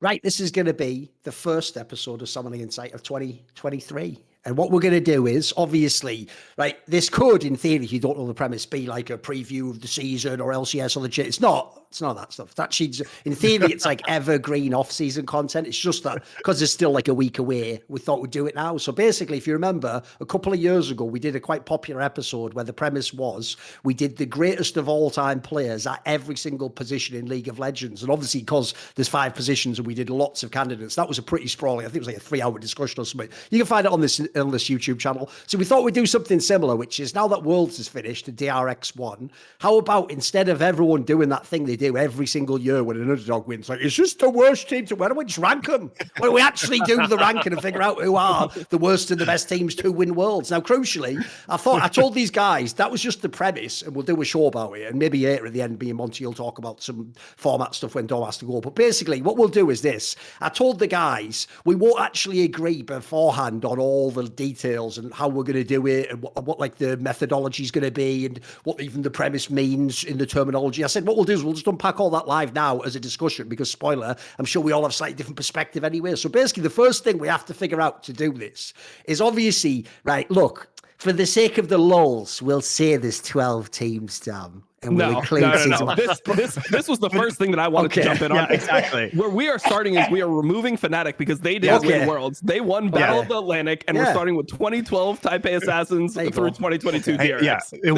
Right, this is going to be the first episode of Summoning Insight of 2023. And what we're going to do is, obviously, right, this could, in theory, if you don't know the premise, be like a preview of the season or LCS or the shit. It's not that stuff. That she's, in theory, it's like evergreen off-season content. It's just that because it's still like a week away, we thought we'd do it now. So basically, if you remember, a couple of years ago, we did a quite popular episode where the premise was we did the greatest of all-time players at every single position in League of Legends. And obviously, because there's 5 positions and we did lots of candidates, that was a pretty sprawling, I think it was like a 3-hour discussion or something. You can find it on this YouTube channel. So we thought we'd do something similar, which is now that Worlds is finished, the DRX1, how about instead of everyone doing that thing they do every single year when an underdog wins, like, it's just the worst team to win, why don't we just rank them? Why don't we actually do the ranking and figure out who are the worst and the best teams to win Worlds? Now, crucially, I told these guys that was just the premise, and we'll do a show about it, and maybe later at the end, me and Monty will talk about some format stuff when Dom has to go. But basically, what we'll do is this. I told the guys we won't actually agree beforehand on all the details and how we're going to do it and what like the methodology is going to be and what even the premise means in the terminology. I said what we'll do is we'll just unpack all that live now as a discussion because, spoiler, I'm sure we all have slightly different perspective anyway. So basically the first thing we have to figure out to do this is obviously, right, look, for the sake of the lols, we'll say there's 12 teams, Dan. And we'll include no. This was the first thing that I wanted to jump in on. Yeah, exactly. Where we are starting is we are removing Fnatic because they didn't win Worlds. They won Battle of the Atlantic, and we're starting with 2012 Taipei Assassins through 2022 DRX. Yeah, it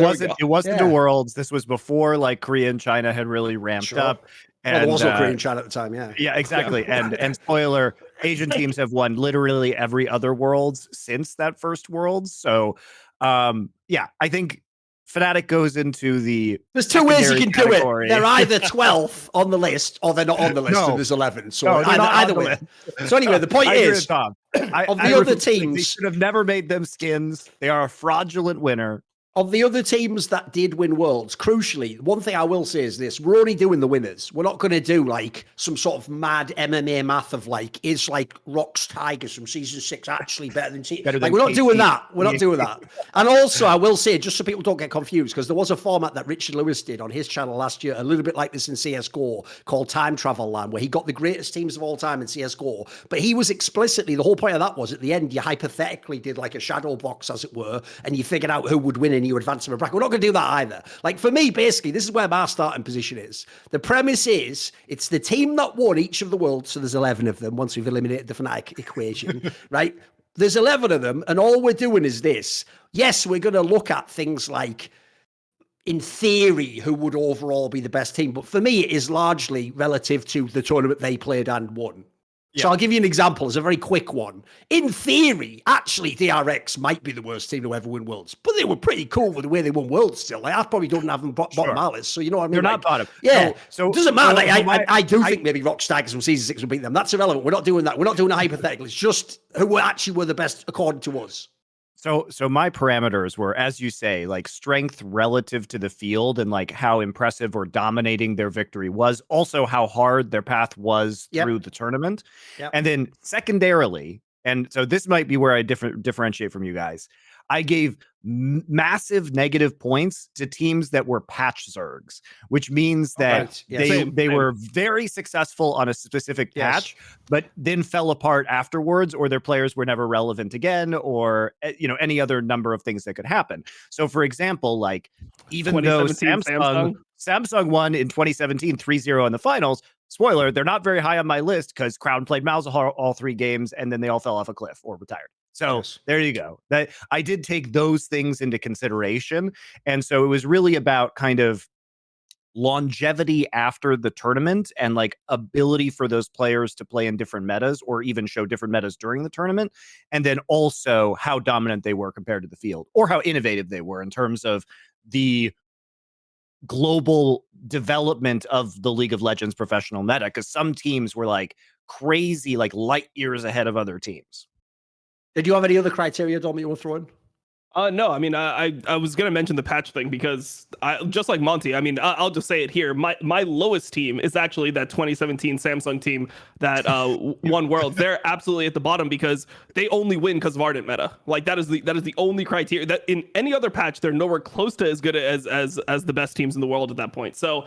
wasn't the Worlds. This was before like Korea and China had really ramped up. And there was no Korea and China at the time, Yeah, exactly. And spoiler, Asian teams have won literally every other Worlds since that first Worlds. So I think Fnatic goes into the there's 2 ways you can category. Do it. They're either 12th on the list or they're not on the list and there's 11. So either way. So anyway, the point is of the other teams, they should have never made them skins. They are a fraudulent winner. Of the other teams that did win Worlds, crucially, one thing I will say is this. We're only doing the winners. We're not going to do like some sort of mad MMA math of like, is like Rock's Tigers from season 6 actually better than T? Like, we're not doing that. We're not doing that. And also, I will say, just so people don't get confused, because there was a format that Richard Lewis did on his channel last year, a little bit like this in CSGO, called Time Travel Land, where he got the greatest teams of all time in CSGO. But he was explicitly, the whole point of that was at the end, you hypothetically did like a shadow box, as it were, and you figured out who would win and you advance them a bracket. We're not going to do that either. Like for me, basically, this is where my starting position is. The premise is it's the team that won each of the Worlds, so there's 11 of them once we've eliminated the Fnatic equation, right? There's 11 of them, and all we're doing is this. Yes, we're going to look at things like, in theory, who would overall be the best team, but for me, it is largely relative to the tournament they played and won. Yeah. So I'll give you an example as a very quick one. In theory, actually, DRX might be the worst team to ever win Worlds, but they were pretty cool with the way they won Worlds still. Like, I probably don't have them bottom my list, so you know what I mean? They're not bottom. Yeah, so it doesn't matter. I do think maybe Rock Tigers from season 6 will beat them. That's irrelevant. We're not doing that. We're not doing a hypothetical. It's just who actually were the best according to us. So my parameters were, as you say, like strength relative to the field and like how impressive or dominating their victory was. Also how hard their path was through the tournament. And then secondarily, and so this might be where I differentiate from you guys, I gave massive negative points to teams that were patch zergs, which means that they were very successful on a specific patch, but then fell apart afterwards, or their players were never relevant again, or any other number of things that could happen. So, for example, like even though Samsung won in 2017 3-0 in the finals. Spoiler, they're not very high on my list because Crown played Malzahar all 3 games and then they all fell off a cliff or retired. So there you go. That I did take those things into consideration. And so it was really about kind of longevity after the tournament and like ability for those players to play in different metas or even show different metas during the tournament. And then also how dominant they were compared to the field or how innovative they were in terms of the global development of the League of Legends professional meta. Because some teams were like crazy, like light years ahead of other teams. Did you have any other criteria, Dom, you want to throw in? No, I mean, I was going to mention the patch thing because just like Monty, I mean, I'll just say it here. My lowest team is actually that 2017 Samsung team that won Worlds. They're absolutely at the bottom because they only win because of Ardent meta. Like that is the only criteria that in any other patch, they're nowhere close to as good as the best teams in the world at that point. So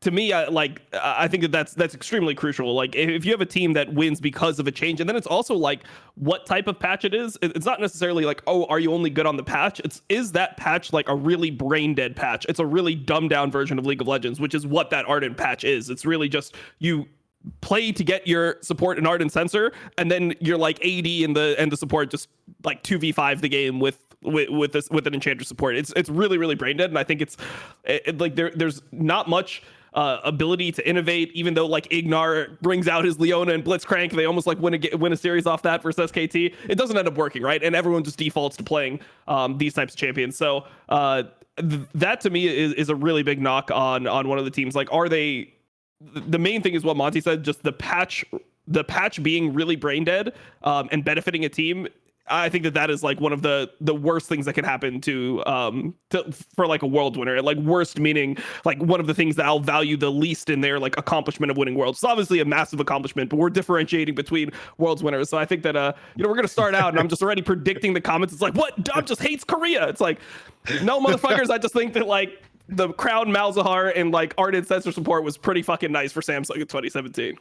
to me, I think that's extremely crucial. Like if you have a team that wins because of a change, and then it's also like what type of patch it is. It's not necessarily like, oh, are you only good on the patch? Is that patch like a really brain dead patch? It's a really dumbed down version of League of Legends, which is what that Ardent patch is. It's really just you play to get your support and Ardent sensor, and then you're like AD and the support just like 2v5 the game with an enchanter support. It's really brain dead, and I think it's like there's not much ability to innovate, even though like Ignar brings out his Leona and Blitzcrank, they almost like win a series off that versus SKT. It doesn't end up working, right? And everyone just defaults to playing these types of champions. So that to me is a really big knock on one of the teams. Like, are they? The main thing is what Monty said, just the patch being really brain dead and benefiting a team. I think that is like one of the worst things that can happen to for like a world winner. Like worst meaning like one of the things that I'll value the least in their like accomplishment of winning worlds. It's obviously a massive accomplishment, but we're differentiating between worlds winners. So I think that we're gonna start out, and I'm just already predicting the comments. It's like, what? Dom just hates Korea. It's like, no, motherfuckers. I just think that like the Crown Malzahar and like Ardent sensor support was pretty fucking nice for Samsung in 2017.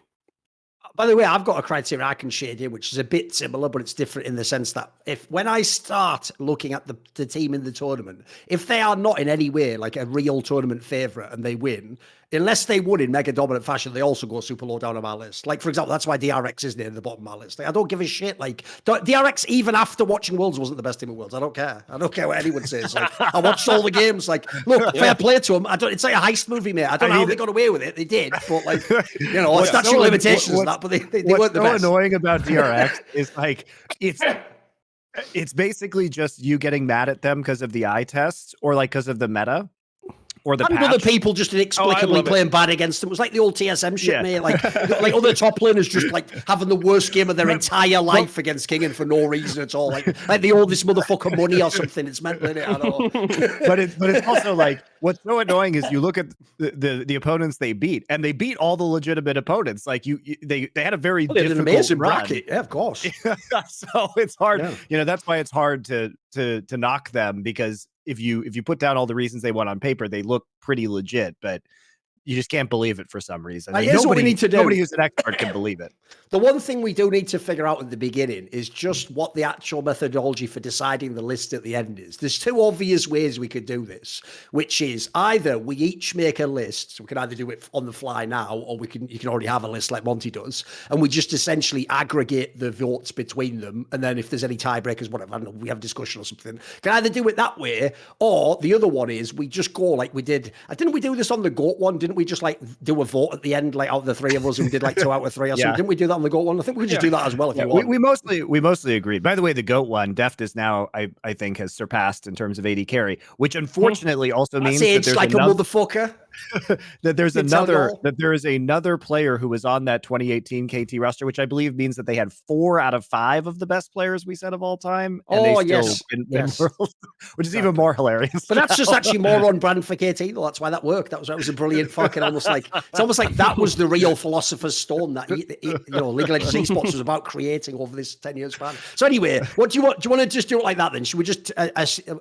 By the way, I've got a criteria I can share here, which is a bit similar, but it's different in the sense that when I start looking at the team in the tournament, if they are not in any way like a real tournament favourite and they win, unless they won in mega dominant fashion, they also go super low down on my list. Like, for example, that's why DRX is near the bottom of my list. Like, I don't give a shit. Like, DRX, even after watching Worlds, wasn't the best team in Worlds. I don't care. I don't care what anyone says. Like, I watched all the games. Like, look, fair play to them. It's like a heist movie, mate. I don't know how they got away with it. They did, but like, statute of limitations and that, but they weren't the best. What's so annoying about DRX is like, it's basically just you getting mad at them because of the eye tests or like because of the meta. Or the and other people just inexplicably playing bad against them. It was like the old TSM shit, mate. Like other top laners just like having the worst game of their entire life against Kingen for no reason at all. Like they owe this motherfucker money or something. It's mental, innit? I don't know. but it's also like what's so annoying is you look at the opponents they beat, and they beat all the legitimate opponents. Like they had a very difficult an amazing run. bracket, yeah, of course. So it's hard. Yeah. That's why it's hard to knock them, because if you put down all the reasons they won on paper, they look pretty legit, but you just can't believe it for some reason. Like, here's what we need to do. Nobody who's an expert can believe it. The one thing we do need to figure out at the beginning is just what the actual methodology for deciding the list at the end is. There's two obvious ways we could do this, which is either we each make a list, so we can either do it on the fly now, or you can already have a list like Monty does, and we just essentially aggregate the votes between them, and then if there's any tiebreakers, whatever, I don't know, we have a discussion or something. Can either do it that way, or the other one is we just go like we did. Didn't we do this on the GOAT one? Didn't we just like do a vote at the end, like out of the three of us, and we did like 2 out of 3 or something? Didn't we do that on the GOAT one? I think we could just do that as well if you want. We mostly agreed. By the way, the GOAT one, Deft is now I think has surpassed in terms of AD carry, which unfortunately also means that there's like a motherfucker. that there is another player who was on that 2018 KT roster, which I believe means that they had 4 out of 5 of the best players we said of all time. And they still win Worlds, which is even more hilarious. But that's just actually more on brand for KT, though. That's why that worked. That was a brilliant fucking it's almost like that was the real philosopher's stone that League of Legends esports was about creating over this 10-year span. So anyway, what do you want? Do you want to just do it like that then? Should we just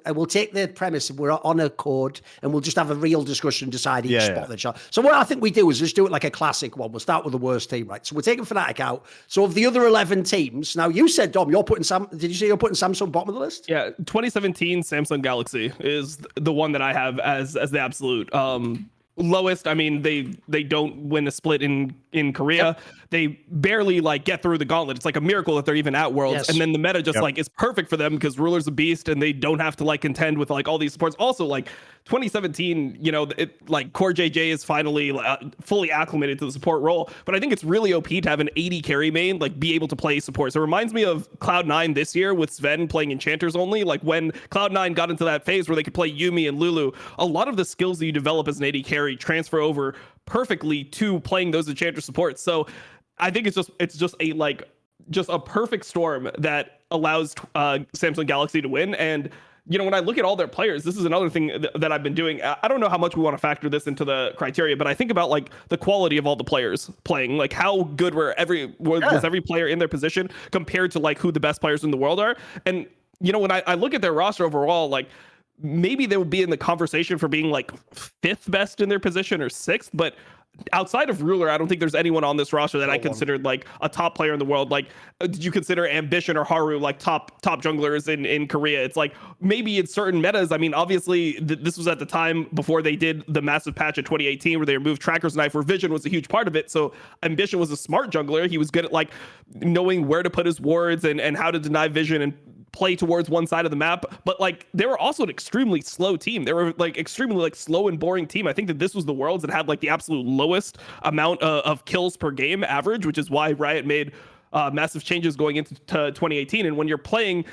we'll take the premise, we're on a chord, and we'll just have a real discussion, decide each spot that shot. So what I think we do is just do it like a classic one. We'll start with the worst team, right? So we're taking Fnatic out. So of the other 11 teams, now you said, Dom, you're putting did you say you're putting Samsung bottom of the list? Yeah, 2017 Samsung Galaxy is the one that I have as the absolute lowest. I mean, they don't win a split in Korea. Yep. They barely like get through the gauntlet. It's like a miracle that they're even at Worlds. Yes. And then the meta just like is perfect for them because Ruler's a beast and they don't have to like contend with like all these supports. Also, like 2017, like Core JJ is finally fully acclimated to the support role. But I think it's really OP to have an 80 carry main like be able to play support. So it reminds me of Cloud9 this year with Sven playing enchanters only. Like when Cloud9 got into that phase where they could play Yuumi and Lulu, a lot of the skills that you develop as an 80 carry transfer over perfectly to playing those enchanter supports. So I think it's just a perfect storm that allows Samsung Galaxy to win. And when I look at all their players, this is another thing that I've been doing. I don't know how much we want to factor this into the criteria, but I think about like the quality of all the players playing, like how good was every player in their position compared to like who the best players in the world are. And when I look at their roster overall, like maybe they would be in the conversation for being like fifth best in their position or sixth, but outside of Ruler, I don't think there's anyone on this roster that I considered like a top player in the world. Like, did you consider Ambition or Haru like top junglers in Korea? It's like maybe in certain metas. I mean, obviously this was at the time before they did the massive patch in 2018 where they removed Tracker's Knife, where Vision was a huge part of it. So Ambition was a smart jungler. He was good at like knowing where to put his wards and how to deny Vision and play towards one side of the map. But like they were also an extremely slow team. They were like extremely like slow and boring team. I think that this was the Worlds that had like the absolute lowest amount of kills per game average, which is why Riot made massive changes going into 2018. And when you're playing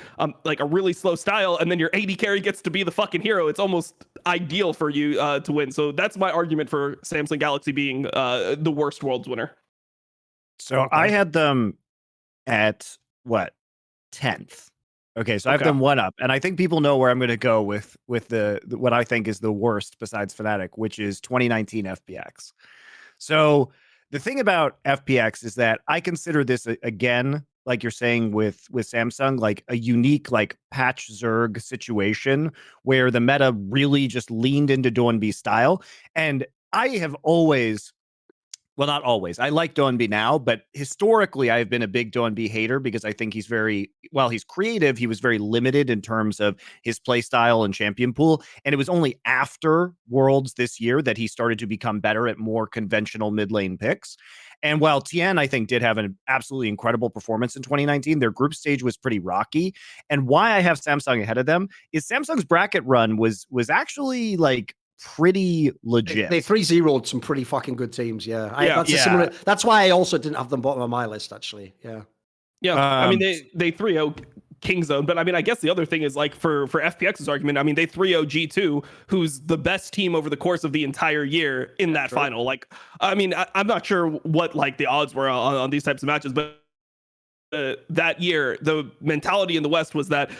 like a really slow style and then your AD carry gets to be the fucking hero, it's almost ideal for you to win. So that's my argument for Samsung Galaxy being the worst Worlds winner. So I had them at what, 10th. Okay, so I have them one up, and I think people know where I'm going to go with the what I think is the worst besides Fnatic, which is 2019 FPX. So the thing about FPX is that I consider this again, like you're saying with Samsung, like a unique like patch Zerg situation where the meta really just leaned into Doinb style, and I have always. Well, not always. I like Doinb now, but historically, I've been a big Doinb hater because I think he's he's creative. He was very limited in terms of his play style and champion pool. And it was only after Worlds this year that he started to become better at more conventional mid lane picks. And while Tien, I think, did have an absolutely incredible performance in 2019, their group stage was pretty rocky. And why I have Samsung ahead of them is Samsung's bracket run was actually like pretty legit. They 3-0'd some pretty fucking good teams. That's why I also didn't have them bottom of my list, actually. I mean, they 3-0 Kingzone, but I mean, I guess the other thing is like for FPX's argument, I mean, they 3-0 G2, who's the best team over the course of the entire year in that final. Like, I mean, I'm not sure what like the odds were on these types of matches, but that year, the mentality in the West was that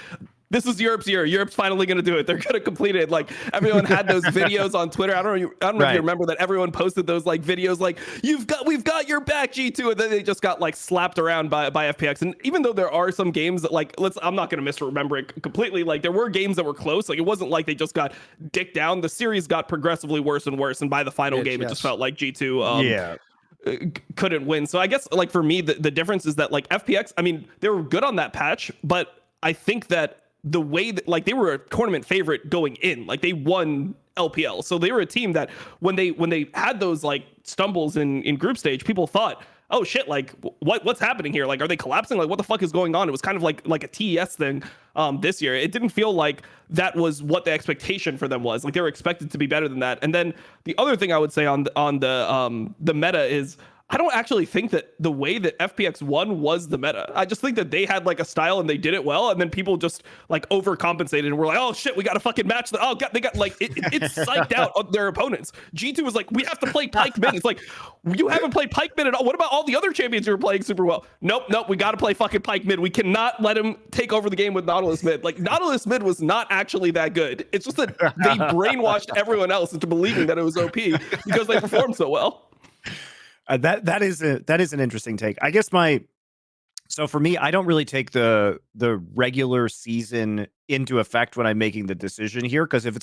this is Europe's year. Europe's finally going to do it. They're going to complete it. Like everyone had those videos on Twitter. I don't know if you remember that everyone posted those like videos like we've got your back G2, and then they just got like slapped around by FPX. And even though there are some games that like I'm not going to misremember it completely. Like there were games that were close. Like it wasn't like they just got dicked down. The series got progressively worse and worse, and by the final game, it just felt like G2 couldn't win. So I guess like for me, the difference is that like FPX, I mean, they were good on that patch, but I think that the way that like they were a tournament favorite going in, like they won LPL. So they were a team that when they had those like stumbles in group stage, people thought, oh shit, like what's happening here? Like, are they collapsing? Like what the fuck is going on? It was kind of like a TES thing this year. It didn't feel like that was what the expectation for them was. Like they were expected to be better than that. And then the other thing I would say on the meta is I don't actually think that the way that FPX won was the meta. I just think that they had like a style and they did it well, and then people just like overcompensated and were like, "Oh shit, we got to fucking match the." Oh god, they got like it's psyched out on their opponents. G2 was like, "We have to play Pyke mid." It's like you haven't played Pyke mid at all. What about all the other champions who were playing super well? Nope, we got to play fucking Pyke mid. We cannot let him take over the game with Nautilus mid. Like Nautilus mid was not actually that good. It's just that they brainwashed everyone else into believing that it was OP because they performed so well. That is an interesting take. I guess so for me, I don't really take the regular season into effect when I'm making the decision here, because if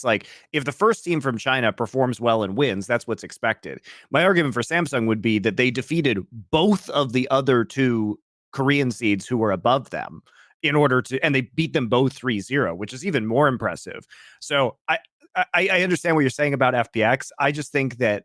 the first team from China performs well and wins, that's what's expected. My argument for Samsung would be that they defeated both of the other two Korean seeds who were above them and they beat them both 3-0, which is even more impressive. So I understand what you're saying about FPX. I just think that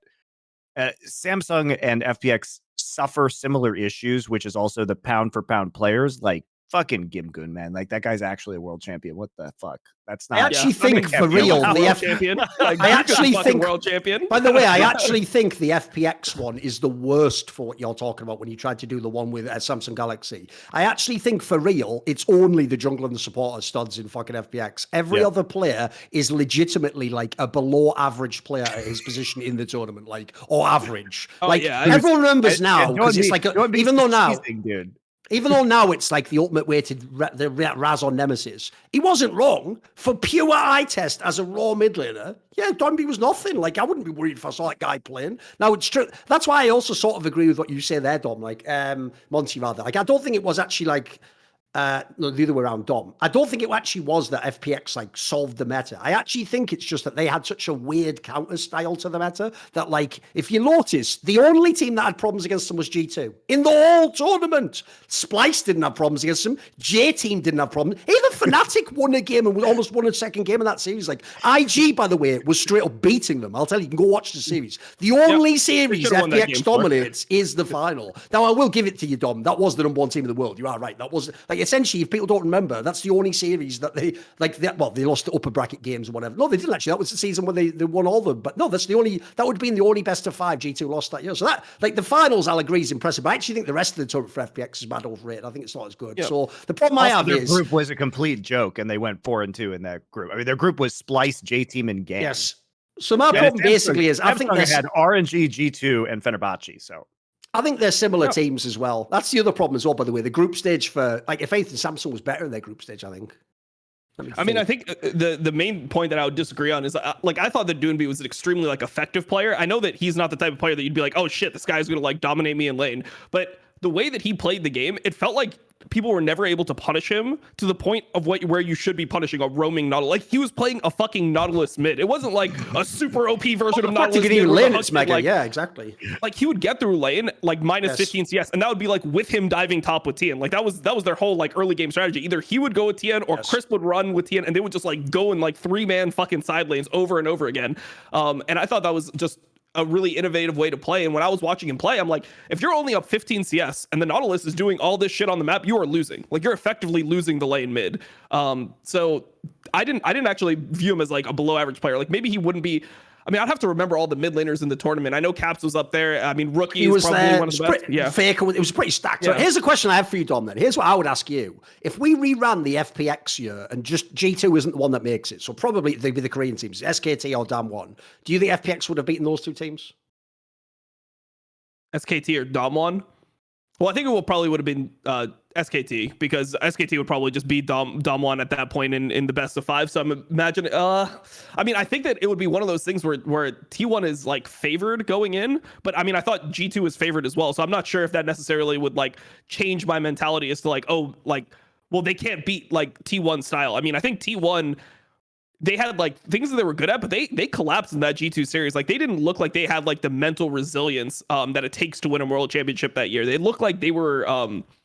Samsung and FPX suffer similar issues, which is also the pound for pound players. Like fucking Gimgun, man. Like that guy's actually a world champion. What the fuck? That's not. I actually think for real, the champion. Like, I actually think world champion. By the way, I actually think the FPX one is the worst for what you're talking about when you tried to do the one with Samsung Galaxy. I actually think for real, it's only the jungle and the supporter studs in fucking FPX. Every other player is legitimately like a below average player at his position in the tournament, like or average. Everyone remembers now because it's like even though now. Dude. Even though now it's like the ultimate way to the Raz on Nemesis, he wasn't wrong. For pure eye test as a raw mid laner, yeah, Doinb was nothing. Like, I wouldn't be worried if I saw that guy playing. Now, it's true. That's why I also sort of agree with what you say there, Dom. Like, Monty, rather. Like, I don't think it was actually like No, the other way around, Dom. I don't think it actually was that FPX like solved the meta. I actually think it's just that they had such a weird counter style to the meta that, like, if you notice, the only team that had problems against them was G2 in the whole tournament. Splice didn't have problems against them. J Team didn't have problems. Even Fnatic won a game and we almost won a second game in that series. Like IG, by the way, was straight up beating them. I'll tell you can go watch the series. The only series FPX dominates is the final. Now I will give it to you, Dom. That was the number one team in the world. You are right. That was like, essentially, if people don't remember, that's the only series that they they lost the upper bracket games or whatever. No, they didn't actually. That was the season when they won all of them. But no, that would have been the only best of 5 G2 lost that year. So that, like, the finals, I'll agree, is impressive. But I actually think the rest of the tournament for FPX is bad overrated. I think it's not as good. Yeah. So the problem I have is their group was a complete joke, and they went 4-2 in that group. I mean, their group was Splice, J Team, and Gang. Yes. So my problem basically is I think they had RNG, G2, and Fenerbahce. So I think they're similar teams as well. That's the other problem as well, by the way. The group stage for, like, if anything, Samsung was better in their group stage, I think. I mean, I think the main point that I would disagree on is, like, I thought that Doonby was an extremely, like, effective player. I know that he's not the type of player that you'd be like, oh shit, this guy's gonna, like, dominate me in lane. But the way that he played the game, it felt like people were never able to punish him to the point of where you should be punishing a roaming Nautilus. Like, he was playing a fucking Nautilus mid. It wasn't like a super OP version of Nautilus. You can lane, it's mega. Like, yeah, exactly. Like, he would get through lane like minus 15 CS, and that would be like with him diving top with Tien. Like, that was their whole, like, early game strategy. Either he would go with Tien or Chris would run with Tien, and they would just, like, go in like 3-man fucking side lanes over and over again. And I thought that was just a really innovative way to play. And when I was watching him play, I'm like, if you're only up 15 CS and the Nautilus is doing all this shit on the map, you are losing. Like, you're effectively losing the lane mid. So I didn't actually view him as, like, a below average player. Like, maybe he wouldn't be. I mean, I'd have to remember all the mid laners in the tournament. I know Caps was up there. I mean, Rookie is probably one of the best. Yeah, Faker, it was pretty stacked. So here's a question I have for you, Dom, then. Here's what I would ask you. If we reran the FPX year and just G2 isn't the one that makes it, so probably they'd be the Korean teams, SKT or Dam1, do you think FPX would have beaten those two teams? SKT or Dam1? Well, I think it probably would have been SKT, because SKT would probably just beat Dam1 at that point in the best of 5. So I'm imagining, I mean, I think that it would be one of those things where T1 is, like, favored going in, but I mean, I thought G2 was favored as well. So I'm not sure if that necessarily would, like, change my mentality as to, like, oh, like, well, they can't beat, like, T1 style. I mean, I think T1, they had, like, things that they were good at, but they collapsed in that G2 series. Like, they didn't look like they had, like, the mental resilience that it takes to win a world championship that year. They looked like they were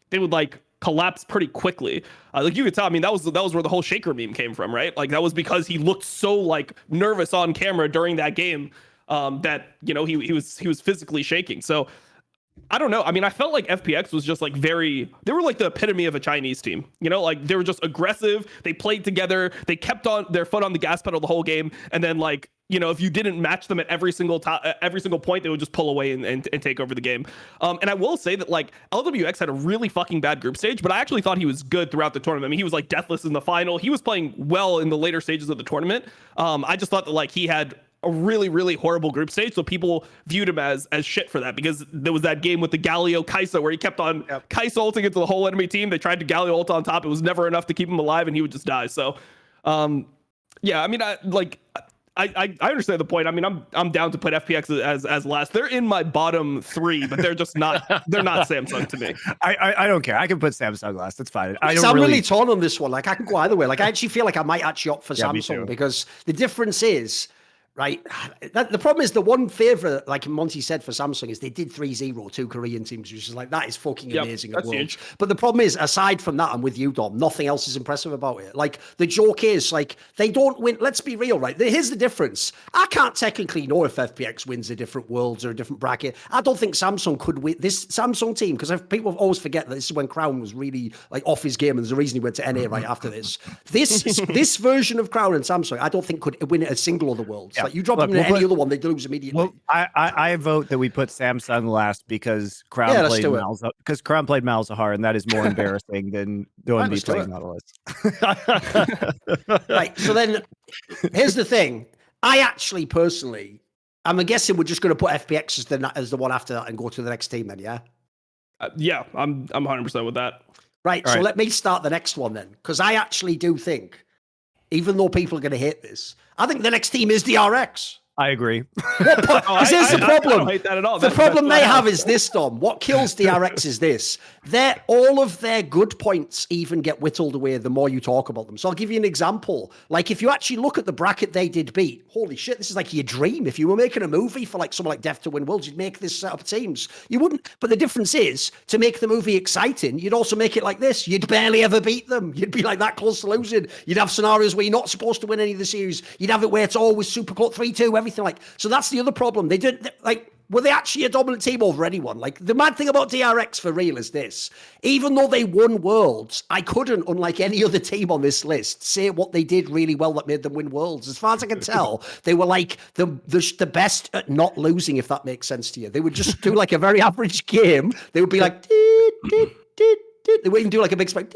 they would, like, collapse pretty quickly. Like, you could tell. I mean, that was where the whole Shaker meme came from, right? Like, that was because he looked so, like, nervous on camera during that game that, you know, he was physically shaking. So I don't know. I mean, I felt like FPX was just, like, they were like the epitome of a Chinese team, you know, like, they were just aggressive. They played together. They kept on their foot on the gas pedal the whole game. And then, like, you know, if you didn't match them at every single point, they would just pull away and take over the game. And I will say that, like, LWX had a really fucking bad group stage, but I actually thought he was good throughout the tournament. I mean, he was, like, deathless in the final. He was playing well in the later stages of the tournament. I just thought that, like, he had a really, really horrible group stage, so people viewed him as shit for that, because there was that game with the Galio Kaisa where he kept on Kaisa ulting into the whole enemy team. They tried to Galio ult on top. It was never enough to keep him alive, and he would just die. So, yeah, I mean, I understand the point. I mean, I'm down to put FPX as last. They're in my bottom 3, but they're just not. They're not Samsung to me. I don't care. I can put Samsung last. That's fine. I'm really torn on this one. Like, I can go either way. Like, I actually feel like I might actually opt for Samsung, because the difference is, right, the problem is the one favor, like Monty said, for Samsung is they did 3-0 2 Korean teams, which is like, that is fucking amazing. That's huge. But the problem is, aside from that, I'm with you, Dom, nothing else is impressive about it. Like, the joke is, like, they don't win. Let's be real, right? Here's the difference. I can't technically know if FPX wins a different worlds or a different bracket. I don't think Samsung could win this Samsung team, because people always forget that this is when Crown was really, like, off his game, and there's a reason he went to NA right after this. This version of Crown and Samsung, I don't think could win a single other worlds. Like, you drop them in any other one, they lose immediately. Well, I vote that we put Samsung last, because Crown played Malzahar, and that is more embarrassing than Doinby playing Nautilus. Right. So then, here's the thing. I actually, personally, I'm guessing we're just going to put FPX as the one after that and go to the next team then, yeah? Yeah, I'm 100% with that. Right. So let me start the next one then, because I actually do think, even though people are going to hate this, I think the next team is DRX. I agree. Because here's the problem. I don't hate that at all. The problem they have is this, Dom. What kills DRX is this. All of their good points even get whittled away the more you talk about them. So I'll give you an example. Like, if you actually look at the bracket they did beat, holy shit, this is like your dream. If you were making a movie for like someone like Death to Win Worlds, you'd make this set of teams. You wouldn't. But the difference is, to make the movie exciting, you'd also make it like this. You'd barely ever beat them. You'd be like that close to losing. You'd have scenarios where you're not supposed to win any of the series. You'd have it where it's always super close, 3-2, everything like. So that's the other problem. They did like, were they actually a dominant team over anyone? Like, the mad thing about DRX for real is this. Even though they won Worlds, I couldn't, unlike any other team on this list, say what they did really well that made them win Worlds. As far as I can tell, they were like the best at not losing, if that makes sense to you. They would just do like a very average game. They would be like, they wouldn't even do like a big spike,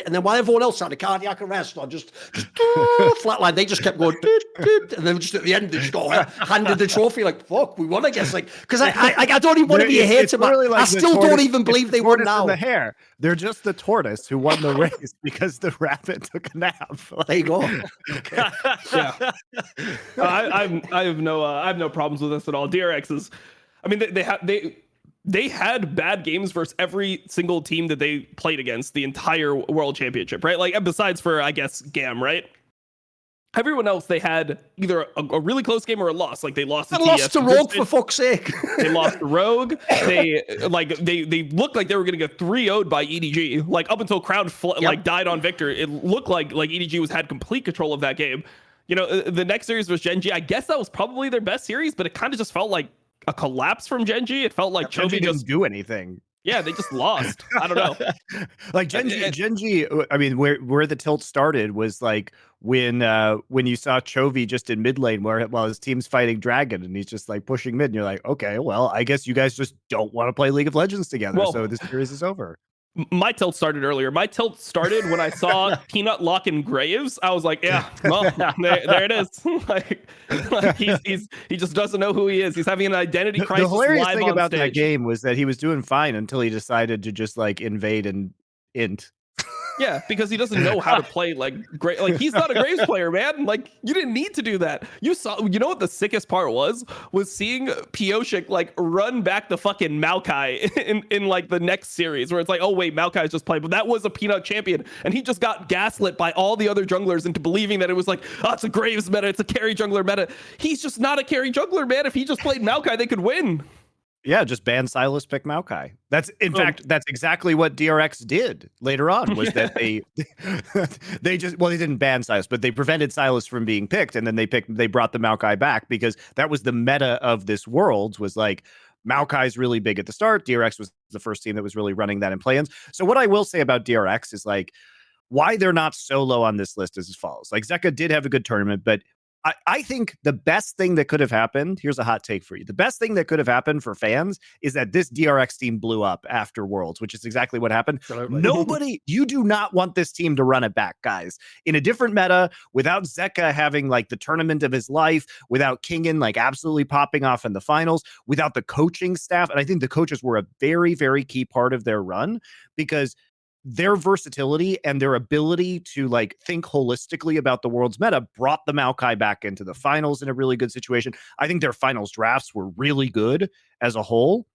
and then while everyone else had a cardiac arrest or just flatline, they just kept going, and then just at the end they just got handed the trophy. Like, fuck, we won, I guess. Like, because I don't even want to be a hater, but I still don't even believe they won now. The hare, they're just the tortoise who won the race because the rabbit took a nap. There you go. Okay. Yeah, I have no problems with this at all. DRX is, I mean, they had bad games versus every single team that they played against the entire World Championship, right? Like, besides for, I guess, GAM, right? Everyone else, they had either a really close game or a loss. Like, they lost to Rogue, for fuck's sake. They lost to Rogue. They looked like they were going to get 3-0'd by EDG. Like, up until Crowd died on Victor, it looked like EDG had complete control of that game. You know, the next series was Gen G. I guess that was probably their best series, but it kind of just felt like a collapse from Gen G. It felt like Chovy didn't do anything. Yeah, they just lost. I don't know. Like Gen G, I mean, where the tilt started was like when you saw Chovy just in mid lane while his team's fighting Dragon and he's just like pushing mid, and you're like, okay, well, I guess you guys just don't want to play League of Legends together, so this series is over. My tilt started earlier. My tilt started when I saw Peanut lock in Graves. I was like, yeah, well, there it is. like he just doesn't know who he is. He's having an identity crisis. The hilarious live thing on about stage. that game was that he was doing fine until he decided to just like invade and int. Yeah, because he doesn't know how to play like great. Like, he's not a Graves player, man. Like, you didn't need to do that. You know what the sickest part was seeing Pioshik like run back the fucking Maokai in like the next series where it's like, oh wait, Maokai's just played, but that was a Peanut champion, and he just got gaslit by all the other junglers into believing that it was like, oh, it's a Graves meta, it's a carry jungler meta. He's just not a carry jungler, man. If he just played Maokai, they could win. Yeah, just ban Silas, pick Maokai. That's fact, that's exactly what DRX did later on, was that they didn't ban Silas, but they prevented Silas from being picked, and then they brought the Maokai back because that was the meta of this Worlds, was like Maokai's really big at the start. DRX was the first team that was really running that in play-ins. So what I will say about DRX is like why they're not so low on this list is as follows. Like, Zeka did have a good tournament, but I think the best thing that could have happened, here's a hot take for you. The best thing that could have happened for fans is that this DRX team blew up after Worlds, which is exactly what happened. Absolutely. You do not want this team to run it back, guys. In a different meta, without Zeka having like the tournament of his life, without Kingen like absolutely popping off in the finals, without the coaching staff. And I think the coaches were a very, very key part of their run, because their versatility and their ability to like think holistically about the World's meta brought the Maokai back into the finals in a really good situation. I think their finals drafts were really good as a whole.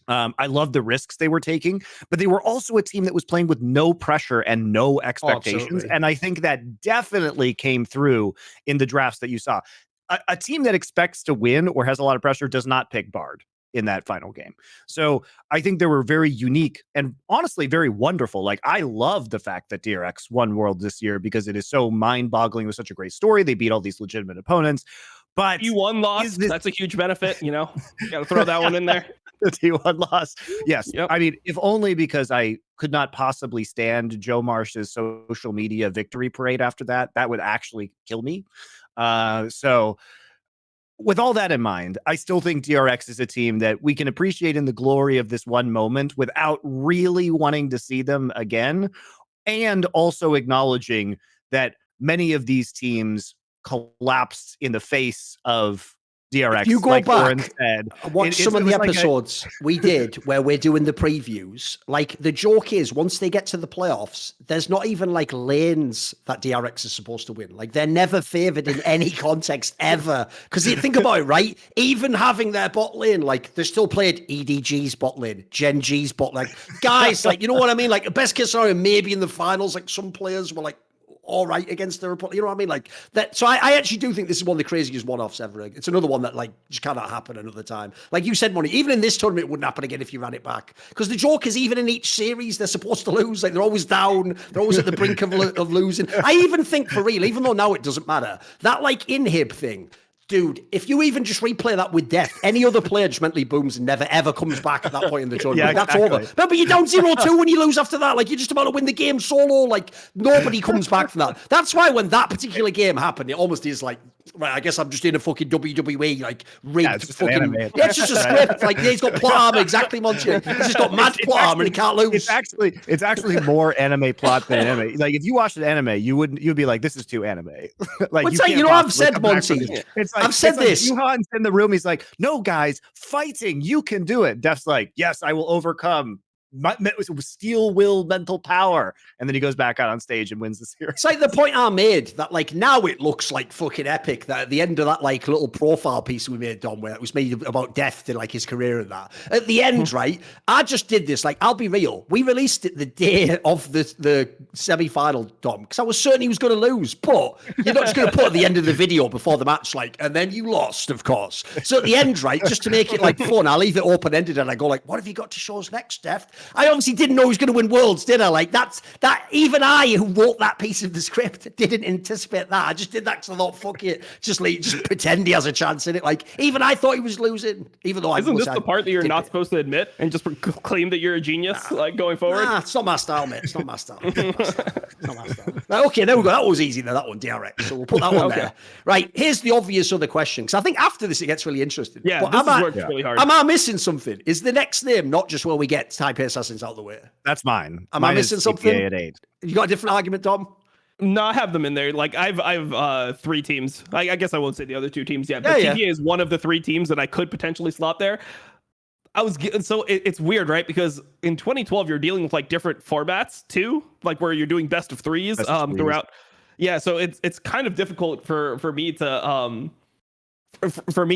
I love the risks they were taking, but they were also a team that was playing with no pressure and no expectations. And I think that definitely came through in the drafts that you saw. A team that expects to win or has a lot of pressure does not pick Bard in that final game. So I think they were very unique and honestly very wonderful. Like, I love the fact that DRX won World this year because it is so mind-boggling. It was such a great story. They beat all these legitimate opponents. But T1 loss, that's a huge benefit, you know? Got to throw that one in there. The T1 loss. Yes. Yep. I mean, if only because I could not possibly stand Joe Marsh's social media victory parade after that. That would actually kill me. So with all that in mind, I still think DRX is a team that we can appreciate in the glory of this one moment without really wanting to see them again, and also acknowledging that many of these teams collapsed in the face of DRX. If you go like back Thorin said, and watch some of the episodes we did where we're doing the previews, like the joke is once they get to the playoffs, there's not even like lanes that DRX is supposed to win. Like they're never favored in any context ever. Because you think about it, right? Even having their bot lane, like they still played EDG's bot lane, Gen G's bot lane. Like, guys, like, you know what I mean? Like best case scenario, maybe in the finals, like some players were like, all right against their opponent, you know what I mean? Like that. So I actually do think this is one of the craziest one-offs ever. It's another one that like just cannot happen another time. Like you said, Money, even in this tournament, it wouldn't happen again if you ran it back. Because the joke is even in each series, they're supposed to lose. Like they're always down. They're always at the brink of losing. I even think for real, even though now it doesn't matter, that like inhib thing, dude, if you even just replay that with death, any other player just mentally booms and never ever comes back at that point in the tournament. That's over. But you're down 0-2 when you lose after that. Like you're just about to win the game solo. Like nobody comes back from that. That's why when that particular game happened, it almost is like, right, I guess I'm just in a fucking WWE like rigged fucking. Yeah, it's just a script. Like he's got plot armor, exactly, Monty. He's just got mad plot armor and he can't lose. It's actually more anime plot than anime. Like if you watched an anime, you'd be like, this is too anime. Like it's like, you know, I've said, Monty. It's like, I've said this. Yuhan's in the room. He's like, no, guys, fighting. You can do it. Def's like, yes, I will overcome. Steel will mental power, and then he goes back out on stage and wins the series. It's like the point I made that like now it looks like fucking epic that at the end of that like little profile piece we made, Dom, where it was made about death to like his career and that at the end, right? I just did this, like, I'll be real, we released it the day of the semi-final, Dom, because I was certain he was going to lose, but you're not just going to put at the end of the video before the match like, and then you lost, of course. So at the end, right, just to make it like fun, I leave it open-ended and I go like, what have you got to show us next, Def? I obviously didn't know he was going to win Worlds, did I? Like that even I, who wrote that piece of the script, didn't anticipate that. I just did that because I thought, fuck it, just pretend he has a chance in it. Like even I thought he was losing, even though isn't this the part that you're not supposed to admit and just claim that you're a genius, like going forward? Nah, it's not my style, mate. It's not my style. It's not my style. Right, okay, there we go. That was easy then. That one, DRX. So we'll put that one there. Right. Here's the obvious other question, because I think after this it gets really interesting. Yeah, but this is where it's really hard. Am I missing something? Is the next name not just where we get Taipei Assassins out of the way? That's mine. Am I missing something? At 8. You got a different argument, Tom? No, I have them in there. Like I've 3 teams. I guess I won't say the other 2 teams yet, but TPA is one of the 3 teams that I could potentially slot there. It's weird, right? Because in 2012 you're dealing with like different formats too, like where you're doing best of threes throughout. Yeah, so it's kind of difficult for me to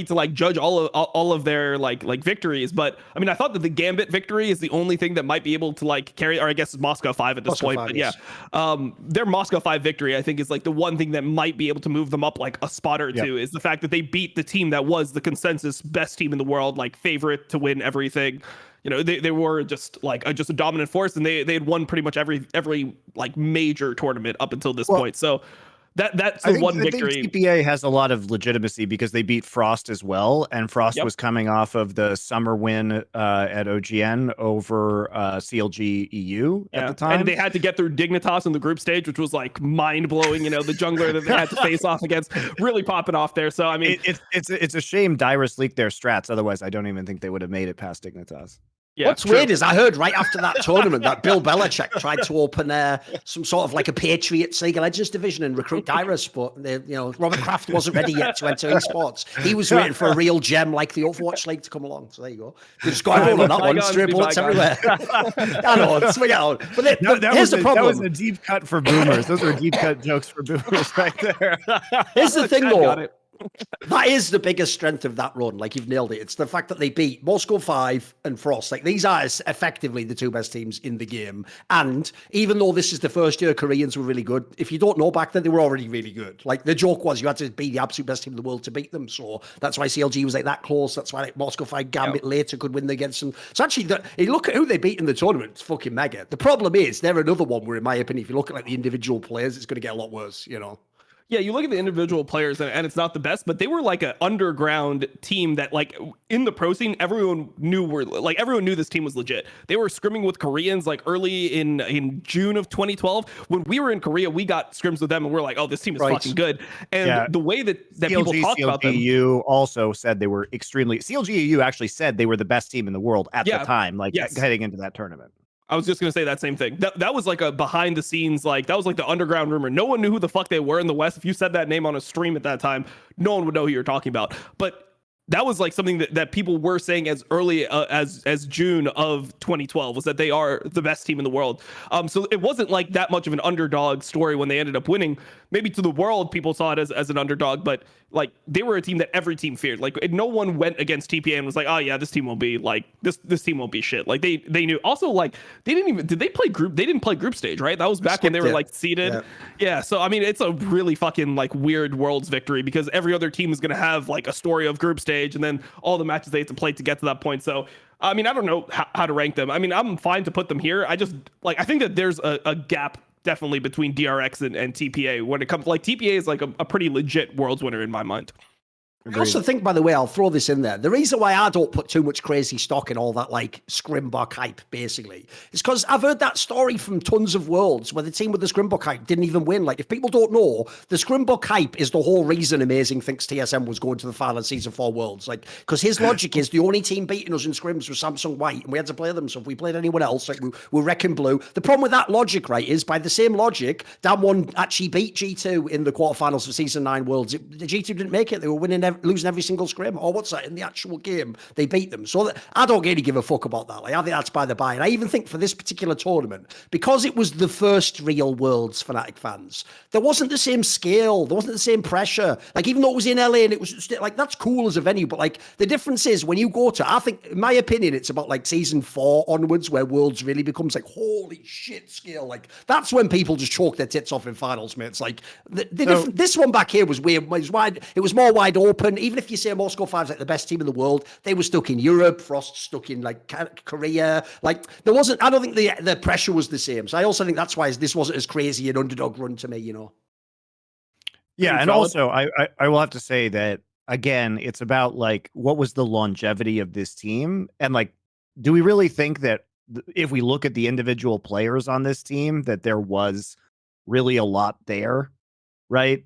like judge all of their like victories. But I mean, I thought that the Gambit victory is the only thing that might be able to like carry, or I guess it's Moscow 5 at this point. But yeah, their Moscow 5 victory, I think, is like the one thing that might be able to move them up like a spot or two, is the fact that they beat the team that was the consensus best team in the world, like favorite to win everything. You know, they were just like a dominant force, and they had won pretty much every like major tournament up until this point. So that's the one victory. I think TPA has a lot of legitimacy because they beat Frost as well, and Frost was coming off of the summer win at OGN over CLG EU at the time, and they had to get through Dignitas in the group stage, which was like mind blowing. You know, the jungler that they had to face off against really popping off there. So I mean, it's a shame Dyrus leaked their strats. Otherwise, I don't even think they would have made it past Dignitas. Yeah, what's weird is I heard right after that tournament that Bill Belichick tried to open some sort of like a Patriots League of Legends division and recruit Dyrus, but Robert Kraft wasn't ready yet to enter esports. He was waiting for a real gem like the Overwatch League to come along. So there you go. You just got on that one. Straight bullets everywhere. I know. Swing it out. But here's the problem. That was a deep cut for boomers. Those were deep cut jokes for boomers right there. Here's the thing, though. That is the biggest strength of that run. Like, you've nailed it. It's the fact that they beat Moscow 5 and Frost. Like, these are effectively the 2 best teams in the game. And even though this is the first year Koreans were really good, if you don't know, back then they were already really good. Like, the joke was you had to be the absolute best team in the world to beat them. So that's why CLG was like that close. That's why like Moscow 5 Gambit later could win against them. So actually, you look at who they beat in the tournament, it's fucking mega. The problem is they're another one where, in my opinion, if you look at like the individual players, it's going to get a lot worse, you know? Yeah, you look at the individual players and it's not the best, but they were like an underground team that like in the pro scene, everyone knew this team was legit. They were scrimming with Koreans like early in June of 2012. When we were in Korea, we got scrims with them and we're like, oh, this team is fucking good. And the way that people talk about them. CLG also said they were extremely, CLG actually said they were the best team in the world at the time, like heading into that tournament. I was just going to say that same thing. That was like a behind the scenes, like that was like the underground rumor. No one knew who the fuck they were in the West. If you said that name on a stream at that time, no one would know who you're talking about. But that was like something that people were saying as early as June of 2012 was that they are the best team in the world. So it wasn't like that much of an underdog story when they ended up winning. Maybe to the world, people saw it as an underdog, but like they were a team that every team feared. Like no one went against TPA and was like, oh yeah, this team won't be like this team won't be shit. Like they knew. Also, like they didn't play group stage, right? That was back when they were like seeded. Yeah. So I mean, it's a really fucking like weird Worlds victory because every other team is gonna have like a story of group stage and then all the matches they have to play to get to that point. So I mean, I don't know how to rank them. I mean, I'm fine to put them here. I just like I think that there's a gap definitely between DRX and TPA when it comes like TPA is like a pretty legit Worlds winner in my mind. I also think, by the way, I'll throw this in there. The reason why I don't put too much crazy stock in all that like Scrimbuck hype, basically, is because I've heard that story from tons of Worlds where the team with the Scrimbuck hype didn't even win. Like, if people don't know, the Scrimbuck hype is the whole reason Amazing thinks TSM was going to the final of Season 4 Worlds. Like, because his logic is the only team beating us in scrims was Samsung White, and we had to play them. So if we played anyone else, like we're wrecking blue. The problem with that logic, right, is by the same logic, Damwon actually beat G2 in the quarterfinals of Season 9 Worlds. The G2 didn't make it. They were losing every single scrim, or what's that, in the actual game they beat them. So I don't really give a fuck about that. Like, I think that's by the by. And I even think for this particular tournament, because it was the first real Worlds Fnatic fans, there wasn't the same scale, there wasn't the same pressure. Like, even though it was in LA and it was like, that's cool as a venue, but like the difference is when you go to, I think in my opinion it's about like Season 4 onwards where Worlds really becomes like holy shit scale. Like that's when people just choke their tits off in finals, mate. It's like this one back here was weird. It was more wide open. Even if you say Moscow 5's like the best team in the world, they were stuck in Europe, Frost stuck in like Korea. Like there wasn't, I don't think the pressure was the same. So I also think that's why this wasn't as crazy an underdog run to me, you know. Yeah, and also I will have to say that again, it's about like what was the longevity of this team, and like, do we really think that if we look at the individual players on this team that there was really a lot there, right?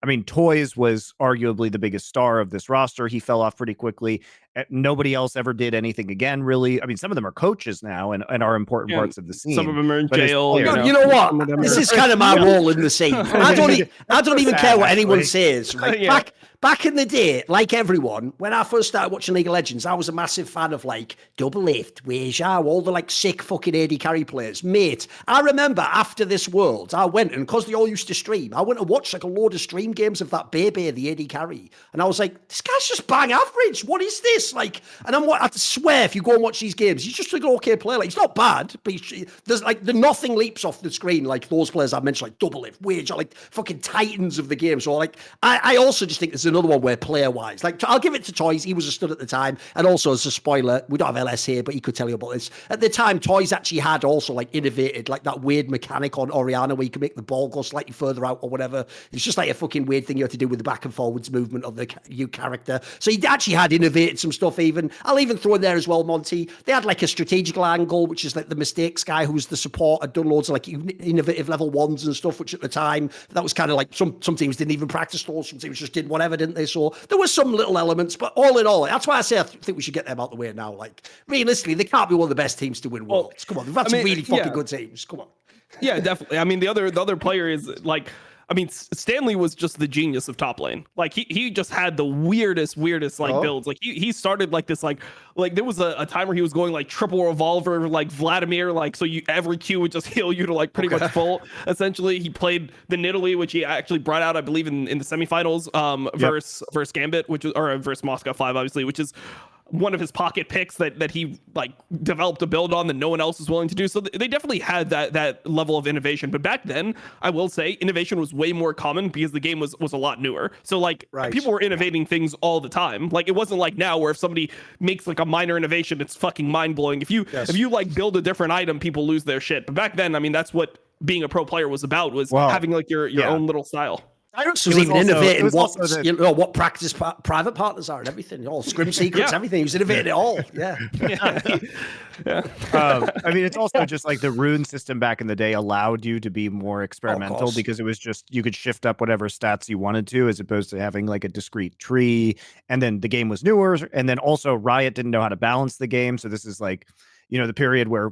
I mean, Toys was arguably the biggest star of this roster. He fell off pretty quickly. Nobody else ever did anything again, really. I mean, some of them are coaches now and are important parts of the scene. Some of them are in jail. You know what? This is kind of my role in the scene. I don't even care what anyone says. Right? Back in the day, like everyone, when I first started watching League of Legends, I was a massive fan of like Double Lift, Weijia, all the like sick fucking AD carry players. Mate, I remember after this World, I went, and because they all used to stream, I went and watched like a load of stream games of that Bebe, the AD carry. And I was like, this guy's just bang average. What is this? Like, and I swear, if you go and watch these games, he's just like an okay player. Like, he's not bad, but there's like nothing leaps off the screen like those players I mentioned, like Double Lift, Weijia, like fucking titans of the game. So like, I also just think there's another one where player-wise, like I'll give it to Toys. He was a stud at the time, and also as a spoiler, we don't have LS here, but he could tell you about this. At the time, Toys actually had also like innovated like that weird mechanic on Orianna where you can make the ball go slightly further out or whatever. It's just like a fucking weird thing you have to do with the back and forwards movement of the character. So he actually had innovated some stuff. Even I'll even throw in there as well, Monty. They had like a strategical angle, which is like the mistakes guy who's the support had done loads of like innovative level ones and stuff, which at the time that was kind of like some teams didn't even practice those, some teams just did whatever, didn't they? So there were some little elements, but all in all, that's why I say I think we should get them out the way now. Like realistically, they can't be one of the best teams to win Worlds. Come on, they've had some really fucking good teams. Come on. Yeah, definitely. I mean, the other player is like, I mean, Stanley was just the genius of top lane. Like he just had the weirdest like builds. Like he started like this like there was a time where he was going like triple revolver like Vladimir, like so every Q would just heal you to like pretty much full. Essentially, he played the Nidalee, which he actually brought out, I believe, in the semifinals versus Gambit, which was or versus Moscow 5, obviously, which is one of his pocket picks that he like developed a build on that no one else was willing to do. So they definitely had that level of innovation. But back then, I will say innovation was way more common because the game was a lot newer. So like people were innovating things all the time. Like it wasn't like now where if somebody makes like a minor innovation, it's fucking mind blowing. If you like build a different item, people lose their shit. But back then, I mean, that's what being a pro player was about, was having like your own little style. Tyrants was even innovating what practice private partners are and everything, all scrim secrets, everything. He was innovating it all. Yeah. I mean, it's also just like the rune system back in the day allowed you to be more experimental because it was just you could shift up whatever stats you wanted to, as opposed to having like a discrete tree. And then the game was newer, and then also Riot didn't know how to balance the game. So this is like, you know, the period where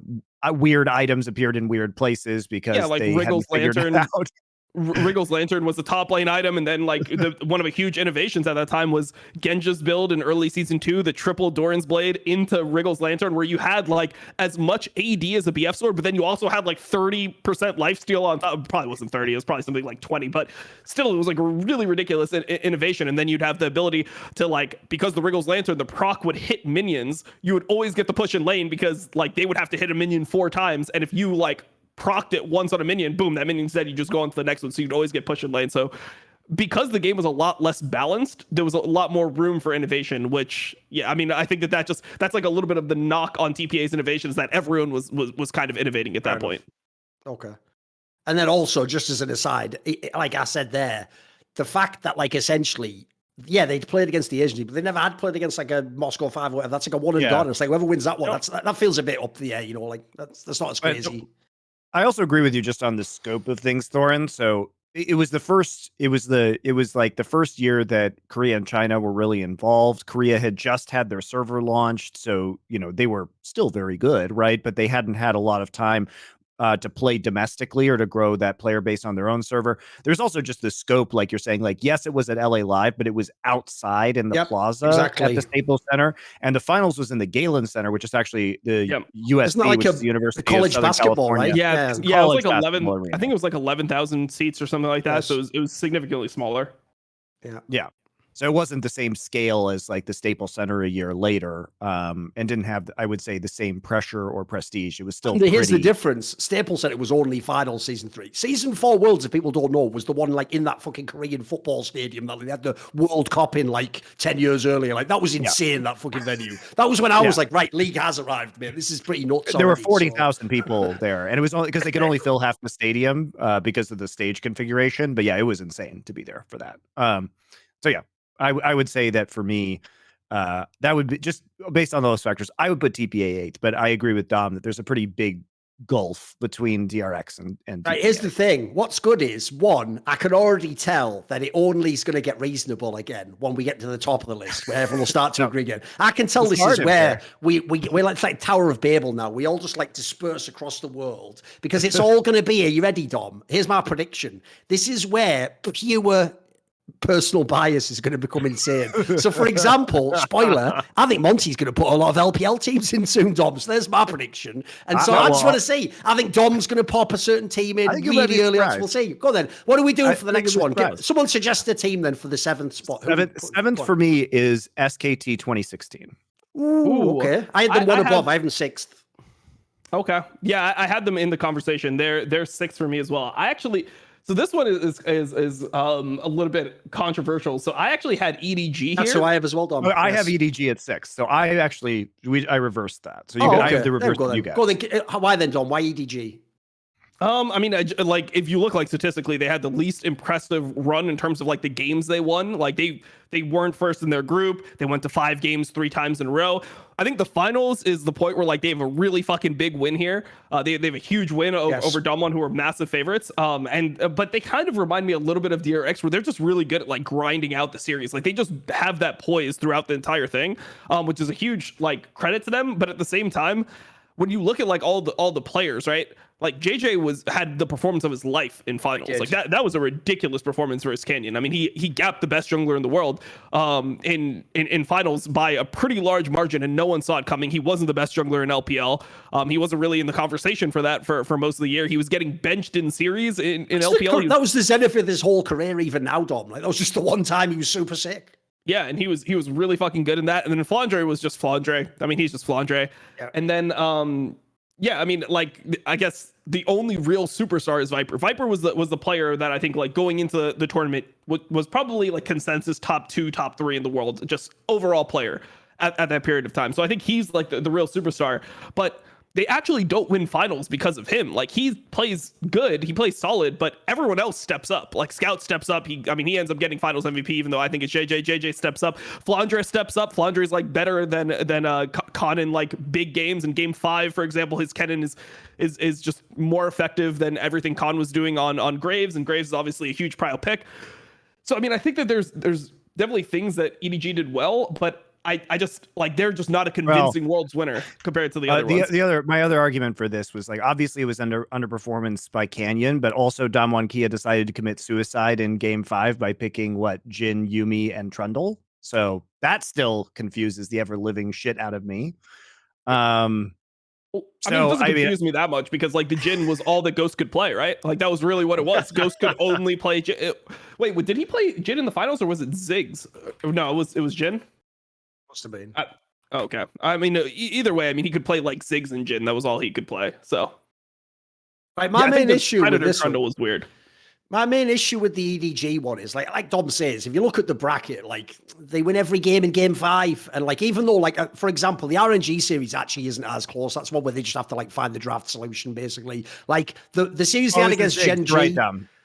weird items appeared in weird places because like they Wriggle's hadn't figured lantern. it out. Wriggle's Lantern was the top lane item, and then like one of the huge innovations at that time was Genja's build in early season 2, the triple Doran's Blade into Wriggle's Lantern, where you had like as much AD as a BF sword, but then you also had like 30% lifesteal on top. Probably wasn't 30, it was probably something like 20, but still it was like a really ridiculous innovation. And then you'd have the ability to like, because the Wriggle's Lantern, the proc would hit minions, you would always get the push in lane because like they would have to hit a minion 4 times, and if you like procced it once on a minion, boom, that minion's dead, you just go on to the next one, so you'd always get push in lane. So because the game was a lot less balanced, there was a lot more room for innovation, which, yeah, I mean, I think that's like a little bit of the knock on TPA's innovations, that everyone was kind of innovating at that point. Okay. And then also, just as an aside, like I said there, the fact that like essentially, yeah, they'd played against the Asian team, but they never had played against like a Moscow 5 or whatever. That's like a one and done. It's like whoever wins that one, that feels a bit up the air, you know, like that's not as crazy. I also agree with you just on the scope of things, Thorin. So it was like the first year that Korea and China were really involved. Korea had just had their server launched, so you know they were still very good, right? But they hadn't had a lot of time to play domestically or to grow that player base on their own server. There's also just the scope, like you're saying, like, yes, it was at LA Live, but it was outside in the plaza at the Staples Center. And the finals was in the Galen Center, which is actually the USC, like which is the University college of Southern basketball, California. right? Yeah, it was like 11. I think it was like 11,000 seats or something like that. So it was significantly smaller. Yeah. So it wasn't the same scale as like the Staples Center a year later, and didn't have, I would say, the same pressure or prestige. It was still Here's the difference. Staples Center was only final season 3. Season 4 Worlds, if people don't know, was the one like in that fucking Korean football stadium that they had the World Cup in like 10 years earlier. Like that was insane, that fucking venue. That was when I was like, right, league has arrived, man. This is pretty nuts. There were 40,000 people there, and it was only because they could only fill half the stadium because of the stage configuration. But yeah, it was insane to be there for that. So yeah. I would say that for me, that would be just based on those factors. I would put TPA 8, but I agree with Dom that there's a pretty big gulf between DRX and TPA. Right, here's the thing. What's good is, one, I can already tell that it only is going to get reasonable again when we get to the top of the list, where everyone will start to agree again. I can tell this is where we're like Tower of Babel now. We all just like disperse across the world because it's all going to be, are you ready, Dom? Here's my prediction. This is where pure personal bias is going to become insane. So, for example, spoiler, I think Monty's going to put a lot of LPL teams in soon, Dom. So there's my prediction. And so I just want to see. I think Dom's going to pop a certain team in really early on. So we'll see. Go then. What are we doing for the next one? Someone suggest a team then for the 7th spot. Seventh for me is SKT 2016. Ooh, okay. I had them one above. I have them 6th. Okay. Yeah, I had them in the conversation. They're 6th for me as well. So this one is a little bit controversial. So I actually had EDG here. That's who I have as well, Dom. I have EDG at 6. So I reversed that. So I have the reverse you guys. Go then. Why then, Dom? Why EDG? I mean, like if you look like statistically, they had the least impressive run in terms of like the games they won. Like they weren't first in their group. They went to 5 games 3 times in a row. I think the finals is the point where like they have a really fucking big win here. They have a huge win over Damwon, who are massive favorites. But they kind of remind me a little bit of DRX, where they're just really good at like grinding out the series. Like they just have that poise throughout the entire thing, which is a huge like credit to them. But at the same time, when you look at like all the players, right? Like JJ had the performance of his life in finals. Like that was a ridiculous performance for his Canyon. I mean, he gapped the best jungler in the world in finals by a pretty large margin, and no one saw it coming. He wasn't the best jungler in LPL. He wasn't really in the conversation for that for most of the year. He was getting benched in series in LPL. That was the zenith of his whole career, even now, Dom. Like that was just the one time he was super sick. Yeah, and he was really fucking good in that. And then Flandre was just Flandre. I mean, he's just Flandre. Yeah. And then yeah, I mean, like, I guess the only real superstar is Viper. Viper was the player that I think, like, going into the tournament was probably, like, consensus top 2, top 3 in the world, just overall player at that period of time. So I think he's, like, the real superstar. But they actually don't win finals because of him. Like, he plays good, he plays solid, but everyone else steps up. Like, Scout steps up. He ends up getting finals MVP, even though I think it's JJ. JJ steps up. Flandre steps up. Flandre is like better than Khan in like big games. In game 5, for example, his Kennen is just more effective than everything Khan was doing on Graves, and Graves is obviously a huge prio pick. So I mean, I think that there's definitely things that EDG did well, but I just like they're just not a convincing Worlds winner compared to the other ones. My other argument for this was like obviously it was underperformance by Canyon, but also Damwon Kia decided to commit suicide in Game 5 by picking Jin, Yuumi, and Trundle. So that still confuses the ever living shit out of me. I mean, it doesn't confuse me that much because like the Jin was all that Ghost could play, right? Like that was really what it was. Ghost could only play Jin. Wait, did he play Jin in the finals or was it Ziggs? No, it was Jin. Must have been. Okay. I mean, either way, I mean he could play like Ziggs and Jin. That was all he could play. So, right, my main issue with this Trundle was weird. My main issue with the EDG one is like Dom says, if you look at the bracket, like they win every game in Game 5, and like even though like for example the RNG series actually isn't as close. That's one where they just have to like find the draft solution basically. Like the series they had against Gen G. Right,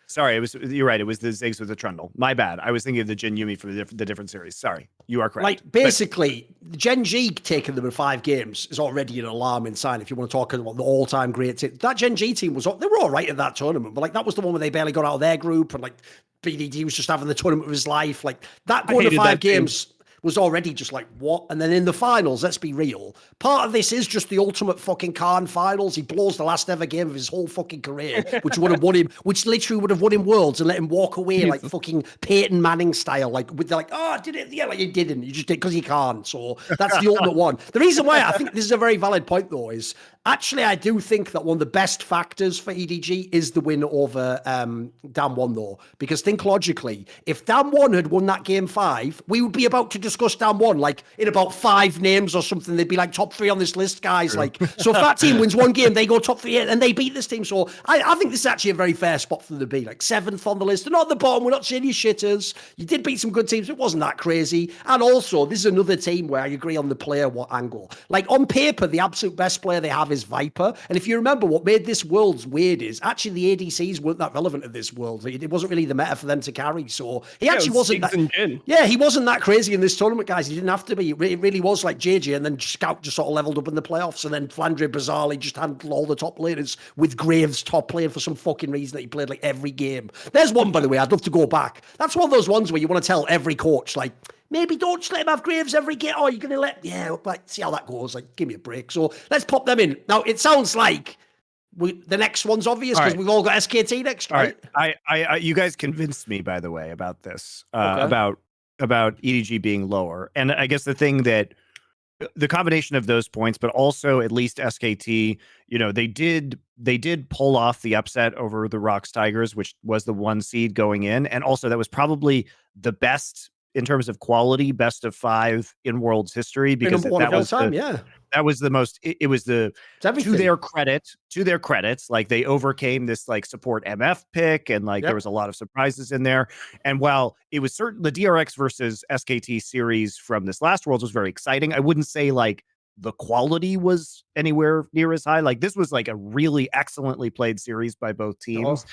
sorry, you're right. It was the Ziggs with the Trundle. My bad. I was thinking of the Jin Yuumi for the different series. Sorry, you are correct. Like basically, Gen G taking them in 5 games is already an alarming sign. If you want to talk about the all-time great team, that Gen G team they were all right in that tournament, but like that was the one where they barely got out of their group, and like BDD was just having the tournament of his life. Like that going to 5 games. Was already just like, what? And then in the finals, let's be real. Part of this is just the ultimate fucking Khan finals. He blows the last ever game of his whole fucking career, which would have won him, which literally would have won him Worlds and let him walk away like fucking Peyton Manning style. Like, with like, oh, did it? Yeah, like you didn't. You just did because you can't. So that's the ultimate one. The reason why I think this is a very valid point, though, is actually I do think that one of the best factors for EDG is the win over Damwon, though. Because think logically, if Damwon had won that Game 5, we would be about to discuss Damwon like in about 5 names or something. They'd be like top 3 on this list, guys. Like, so if that team wins one game, they go top 3 and they beat this team. So I think this is actually a very fair spot for them to be like 7th on the list. They're not at the bottom. We're not saying you shitters. You did beat some good teams. It wasn't that crazy. And also, this is another team where I agree on the player angle. Like on paper, the absolute best player they have is Viper. And if you remember, what made this Worlds weird is actually the ADCs weren't that relevant at this World. It wasn't really the meta for them to carry. So he actually wasn't that. Yeah, he wasn't that crazy in this tournament, guys. He didn't have to be. It really was like JJ, and then Scout just sort of leveled up in the playoffs, and then Flandre bizarrely just handled all the top laners with Graves top playing for some fucking reason that he played like every game. There's one, by the way, I'd love to go back. That's one of those ones where you want to tell every coach, like, maybe don't just let him have Graves every game. Oh, you're going to like, see how that goes. Like, give me a break. So let's pop them in. Now, it sounds like the next one's obvious because we've all got SKT next, right? I you guys convinced me, by the way, about this, about EDG being lower. And I guess the thing that the combination of those points, but also at least SKT, they did pull off the upset over the Rocks Tigers, which was the 1 seed going in. And also that was probably the best in terms of quality, best of 5 in World's history, because that was the most, it was the, to their credits, like they overcame this like support MF pick, and like there was a lot of surprises in there. And while it was certain the DRX versus SKT series from this last Worlds was very exciting, I wouldn't say like the quality was anywhere near as high. Like this was like a really excellently played series by both teams.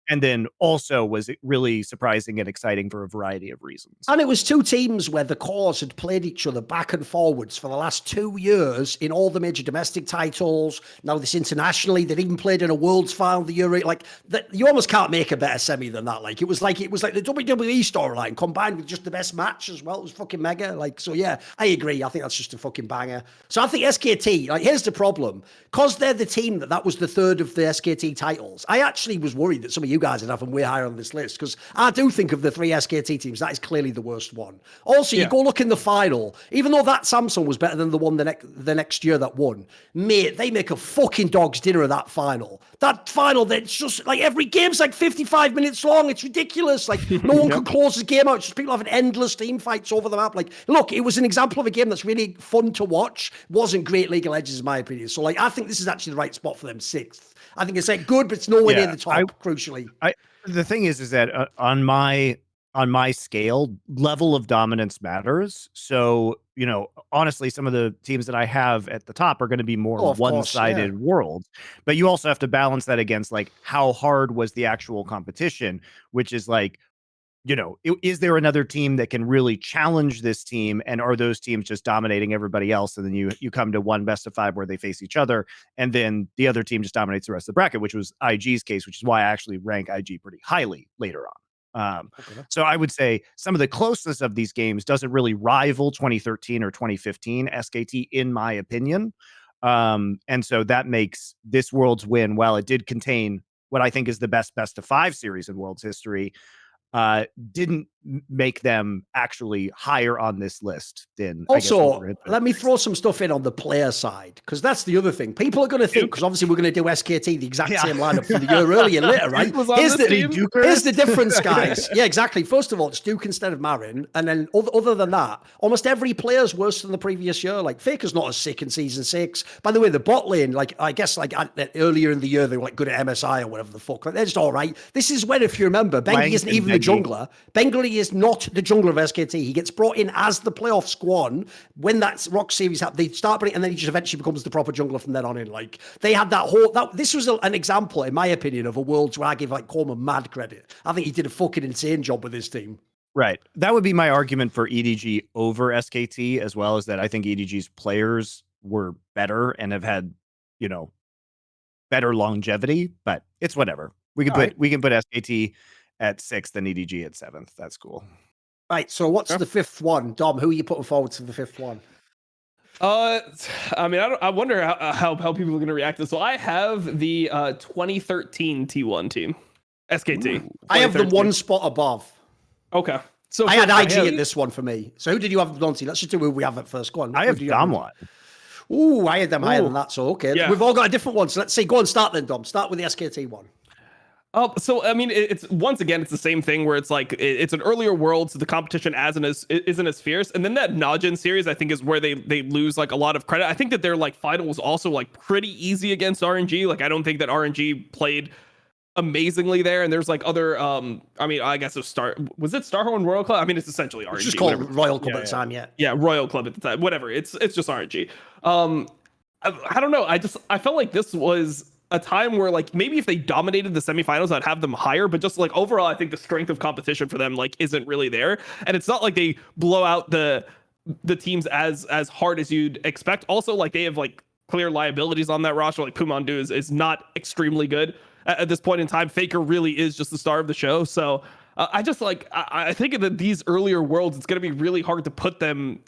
And then also was it really surprising and exciting for a variety of reasons. And it was 2 teams where the cores had played each other back and forwards for the last 2 years in all the major domestic titles. Now this internationally, they'd even played in a Worlds final the year. Like you almost can't make a better semi than that. Like it was like the WWE storyline combined with just the best match as well. It was fucking mega. Like, so yeah, I agree. I think that's just a fucking banger. So I think SKT, like here's the problem. Because they're the team that was the 3rd of the SKT titles, I actually was worried that some of you guys would have them way higher on this list, because I do think of the 3 SKT teams, that is clearly the worst one. Also, you go look in the final, even though that Samsung was better than the one the next year that won, mate, they make a fucking dog's dinner of that final. That final, that's just like every game's like 55 minutes long. It's ridiculous. Like no one can close the game out. Just people having endless team fights over the map. Like, look, it was an example of a game that's really fun to watch. Wasn't great League of Legends, in my opinion. So like, I think this is actually the right spot for them, 6th. I think it's like good, but it's nowhere near the top, crucially. The thing is that on my scale, level of dominance matters. So, honestly, some of the teams that I have at the top are going to be more one-sided worlds. But you also have to balance that against like how hard was the actual competition, which is like, is there another team that can really challenge this team? And are those teams just dominating everybody else? And then you come to one best of 5 where they face each other, and then the other team just dominates the rest of the bracket, which was IG's case, which is why I actually rank IG pretty highly later on. So I would say some of the closest of these games doesn't really rival 2013 or 2015 SKT, in my opinion. And so that makes this Worlds win, while it did contain what I think is the best of 5 series in Worlds history, didn't make them actually higher on this list than also. Let me throw some stuff in on the player side, because that's the other thing. People are going to think, because obviously we're going to do SKT the exact same lineup from the year earlier later, right? Here's the difference, guys. Yeah, exactly. First of all, it's Duke instead of Marin, and then other than that, almost every player's worse than the previous year. Like Faker's not as sick in season 6. By the way, the bot lane, like I guess like earlier in the year they were like good at MSI or whatever the fuck. Like, they're just all right. This is when, if you remember, Bengi isn't even the jungler. Bengali is not the jungler of SKT. He gets brought in as the playoff squad. When that Rock series happened, they start bringing, and then he just eventually becomes the proper jungler from then on in. Like, they had that whole, this was an example, in my opinion, of a Worlds where I give like Coleman mad credit. I think he did a fucking insane job with his team. Right. That would be my argument for EDG over SKT, as well as that I think EDG's players were better and have had, better longevity, but it's whatever. We can put SKT at 6th and EDG at 7th. That's cool. Right. So what's the 5th one? Dom, who are you putting forward to the 5th one? I mean, I wonder how people are going to react to this. So I have the 2013 T1 team, SKT. I have them one spot above. Okay. So I had IG at this one for me. So who did you have, Monty? Let's just do who we have at first. Go on. I have Damwon. Ooh, I had them higher than that. So, okay. Yeah. We've all got a different one. So let's see. Go and start then, Dom. Start with the SKT one. So I mean, it's once again, it's the same thing where it's like it's an earlier world, so the competition isn't as fierce. And then that Najin series, I think, is where they lose like a lot of credit. I think that their like final was also like pretty easy against RNG. Like I don't think that RNG played amazingly there. And there's like other I mean, I guess was it Starhorn Royal Club? I mean, it's essentially RNG. It's just called Royal Club at the time, yeah, Royal Club at the time. Whatever. It's just RNG. I don't know. I felt like this was a time where like maybe if they dominated the semifinals, I'd have them higher, but just like overall, I think the strength of competition for them like isn't really there, and it's not like they blow out the teams as hard as you'd expect. Also, like they have like clear liabilities on that roster. Like Pumandu is not extremely good at this point in time. Faker really is just the star of the show. So I just like I think that these earlier worlds, it's going to be really hard to put them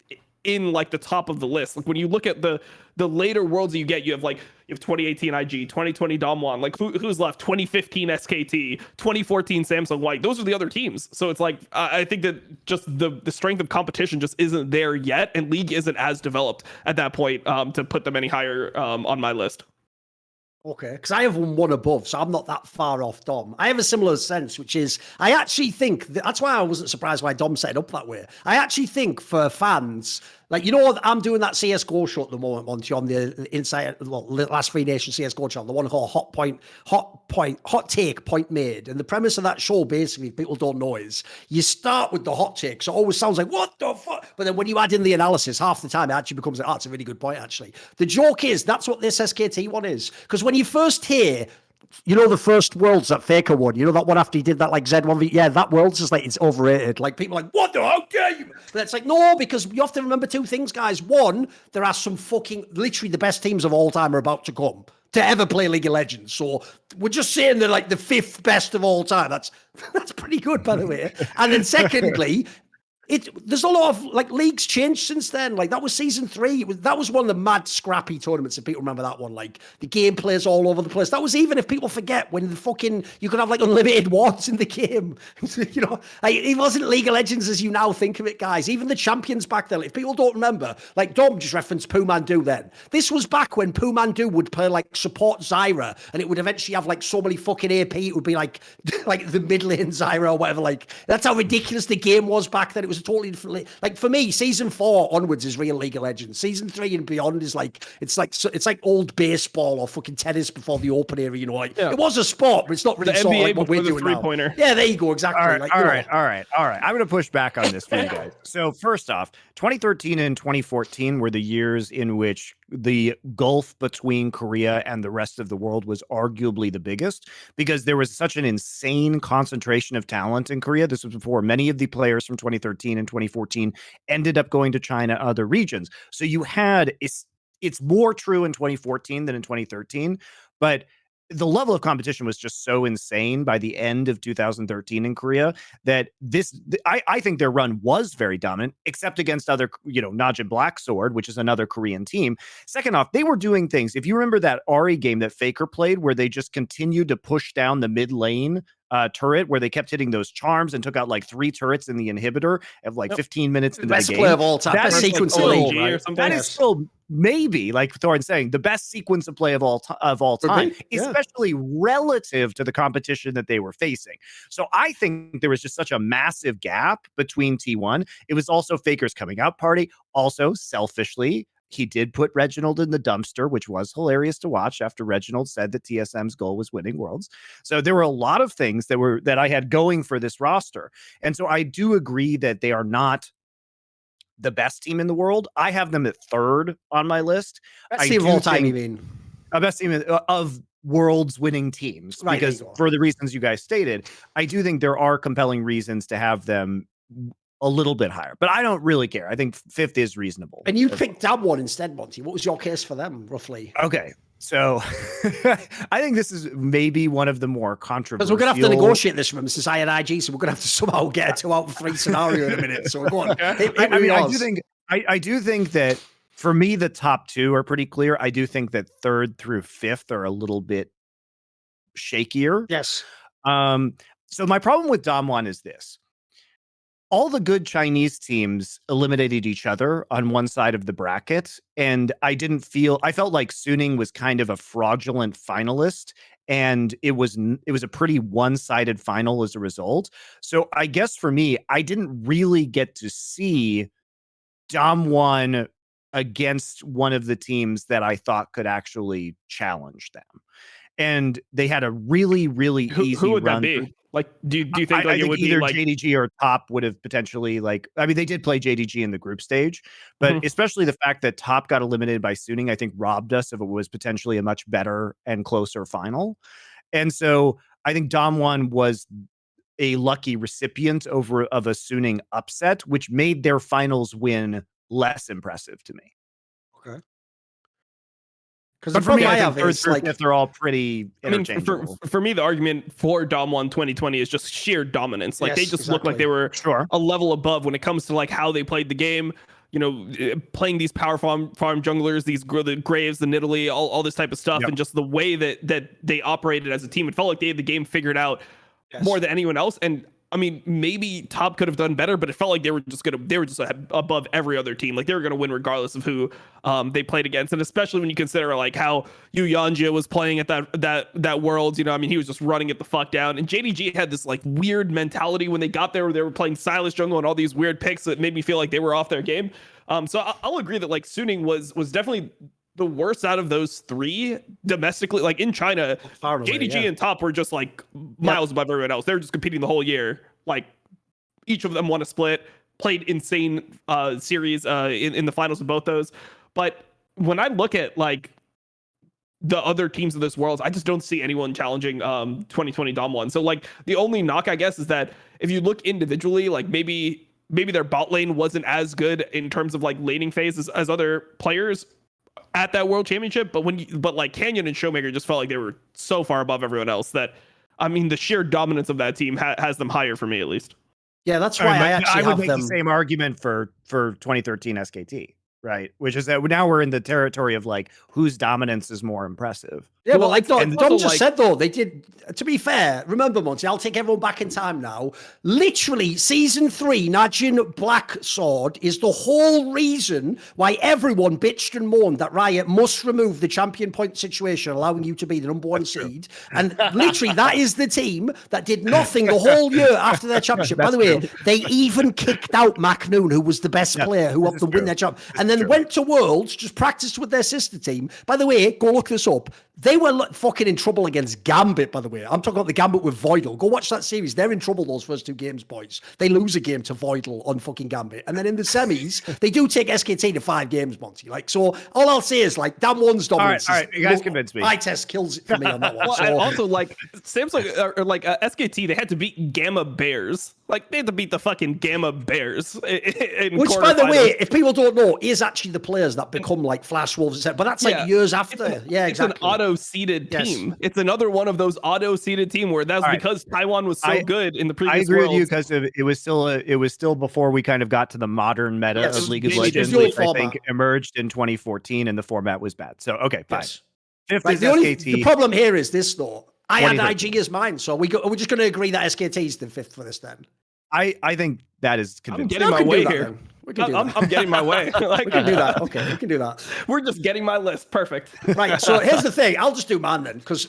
in like the top of the list. Like when you look at the later worlds that you get, you have 2018 IG, 2020 Damwon, like who's left? 2015 SKT, 2014 Samsung White. Those are the other teams. So it's like I think that just the strength of competition just isn't there yet, and League isn't as developed at that point to put them any higher on my list. Okay, because I have one above, so I'm not that far off Dom. I have a similar sense, which is I actually think that's why I wasn't surprised why Dom set it up that way. I actually think for fans, like, I'm doing that CSGO show at the moment, Monty, on the Insight, last Free Nation CSGO channel, the one called Hot Take Point Made. And the premise of that show, basically, if people don't know, is you start with the hot take. So it always sounds like, what the fuck? But then when you add in the analysis, half the time it actually becomes like, it's a really good point, actually. The joke is, that's what this SKT one is. Because when you first hear, the first Worlds that Faker won, that one after he did that like Z1V, yeah, that Worlds is like, it's overrated. Like people are like, what the hell dare you? But it's like, no, because you have to remember two things, guys. One, there are some fucking, literally the best teams of all time are about to come to ever play League of Legends. So we're just saying they're like the 5th best of all time. That's pretty good, by the way. And then secondly, there's a lot of like leagues changed since then. Like that was season 3. That was one of the mad scrappy tournaments. If people remember that one, like the gameplay's all over the place. That was even if people forget when you could have like unlimited wards in the game. Like it wasn't League of Legends as you now think of it, guys. Even the champions back then. If people don't remember, like Dom just referenced Pumandu then. This was back when Pumandu would play like support Zyra, and it would eventually have like so many fucking AP. It would be like the mid lane Zyra or whatever. Like that's how ridiculous the game was back then. It was a totally different. Like for me, season 4 onwards is real League of Legends. Season 3 and beyond is like it's like old baseball or fucking tennis before the Open era. It was a sport, but it's not really sort of like what we're doing now. Pointer. Yeah, there you go. Exactly. All right. I'm going to push back on this for you guys. So first off, 2013 and 2014 were the years in which the gulf between Korea and the rest of the world was arguably the biggest, because there was such an insane concentration of talent in Korea. This was before many of the players from 2013 and 2014 ended up going to China, other regions. So you had, it's more true in 2014 than in 2013, but the level of competition was just so insane by the end of 2013 in Korea that I think their run was very dominant, except against other, Najin Black Sword, which is another Korean team. Second off, they were doing things. If you remember that Ari game that Faker played, where they just continued to push down the mid lane turret, where they kept hitting those charms and took out like 3 turrets in the inhibitor of like 15 minutes into best the game. Play of all time. That best is sequence like, of still, all, right? or something. That is still maybe, like Thorin's saying, the best sequence of play of all time, especially relative to the competition that they were facing. So I think there was just such a massive gap between T1. It was also Faker's coming out party. Also, selfishly, he did put Reginald in the dumpster, which was hilarious to watch after Reginald said that TSM's goal was winning Worlds. So there were a lot of things that I had going for this roster. And so I do agree that they are not the best team in the world. I have them at 3rd on my list. Best team of all time, you mean? Best team of Worlds winning teams. Right, because for the reasons you guys stated, I do think there are compelling reasons to have them a little bit higher, but I don't really care. I think 5th is reasonable. And you picked Damwon instead, Monty. What was your case for them, roughly? Okay, so I think this is maybe one of the more controversial. Because we're going to have to negotiate this from since I had IG, so we're going to have to somehow get a 2 out of 3 scenario in a minute. So go on. I do think that for me, the top 2 are pretty clear. I do think that 3rd through 5th are a little bit shakier. Yes. So my problem with Damwon is this. All the good Chinese teams eliminated each other on one side of the bracket. And I felt like Suning was kind of a fraudulent finalist. And it was a pretty one-sided final as a result. So I guess for me, I didn't really get to see Damwon against one of the teams that I thought could actually challenge them. And they had a really, really easy Who would run. that be? Like, do you think I it think would either be like JDG or Top would have potentially they did play JDG in the group stage, but especially the fact that Top got eliminated by Suning, I think robbed us of it was potentially a much better and closer final. And so I think Damwon was a lucky recipient of a Suning upset, which made their finals win less impressive to me. Okay. But for me, I think 3rd through 5th are all pretty interchangeable. For me, the argument for Damwon 2020 is just sheer dominance. Like, they just look like they were a level above when it comes to like how they played the game. Playing these power farm junglers, the Graves, the Nidalee, all this type of stuff, and just the way that they operated as a team. It felt like they had the game figured out more than anyone else. And I mean, maybe Top could have done better, but it felt like they were just above every other team. Like, they were going to win regardless of who they played against. And especially when you consider like how Yu Yanjia was playing at that Worlds, he was just running it the fuck down. And JDG had this like weird mentality when they got there where they were playing Silas jungle and all these weird picks that made me feel like they were off their game. So I'll agree that like Suning was definitely the worst out of those 3 domestically. Like in China, JDG and Top were just like miles above everyone else. They're just competing the whole year. Like, each of them won a split, played insane series in the finals of both those. But when I look at like the other teams of this Worlds, I just don't see anyone challenging 2020 Damwon. So like the only knock, I guess, is that if you look individually, like maybe their bot lane wasn't as good in terms of like laning phase as other players at that World Championship, but like Canyon and Showmaker just felt like they were so far above everyone else that, I mean, the sheer dominance of that team has them higher for me, at least. Yeah, that's why I would make the same argument for 2013 SKT, right? Which is that now we're in the territory of like whose dominance is more impressive. Yeah, well, like Don just said, though, they did, to be fair, remember, Monty, I'll take everyone back in time now. Literally, Season 3, Najin Black Sword is the whole reason why everyone bitched and moaned that Riot must remove the champion point situation, allowing you to be the number 1 seed. And literally, that is the team that did nothing the whole year after their championship. By the way, they even kicked out McNoon, who was the best player, who helped them win their champ, and then went to Worlds, just practiced with their sister team. By the way, go look this up. They were fucking in trouble against Gambit, by the way. I'm talking about the Gambit with Voidal. Go watch that series. They're in trouble those first 2 games, boys. They lose a game to Voidal on fucking Gambit. And then in the semis, they do take SKT to 5 games, Monty. Like, so all I'll say is like, Damwon's dominance. All right, you guys convinced me. Eye test kills it for me on that one. Well, and also like Samsung or like SKT, they had to beat Gamma Bears. Like, they had to beat the fucking Gamma Bears. Which, by the way, if people don't know, is actually the players that become like Flash Wolves, etc. But that's like years after. It's an auto-seeded team. It's another one of those auto-seeded team where that's because Taiwan was so good in the previous I agree worlds. with you because it was still before we kind of got to the modern meta of League of Legends, which I think emerged in 2014, and the format was bad. So, okay, fine. Fifth is SKT. The problem here is this, though. I had IG as mine, so we're just going to agree that SKT is the fifth for this then. I think that is convincing. I'm getting my way here. I'm getting my way. Like, we can do that. Okay, we can do that. We're just getting my list. Perfect. Right. So here's the thing. I'll just do mine then, because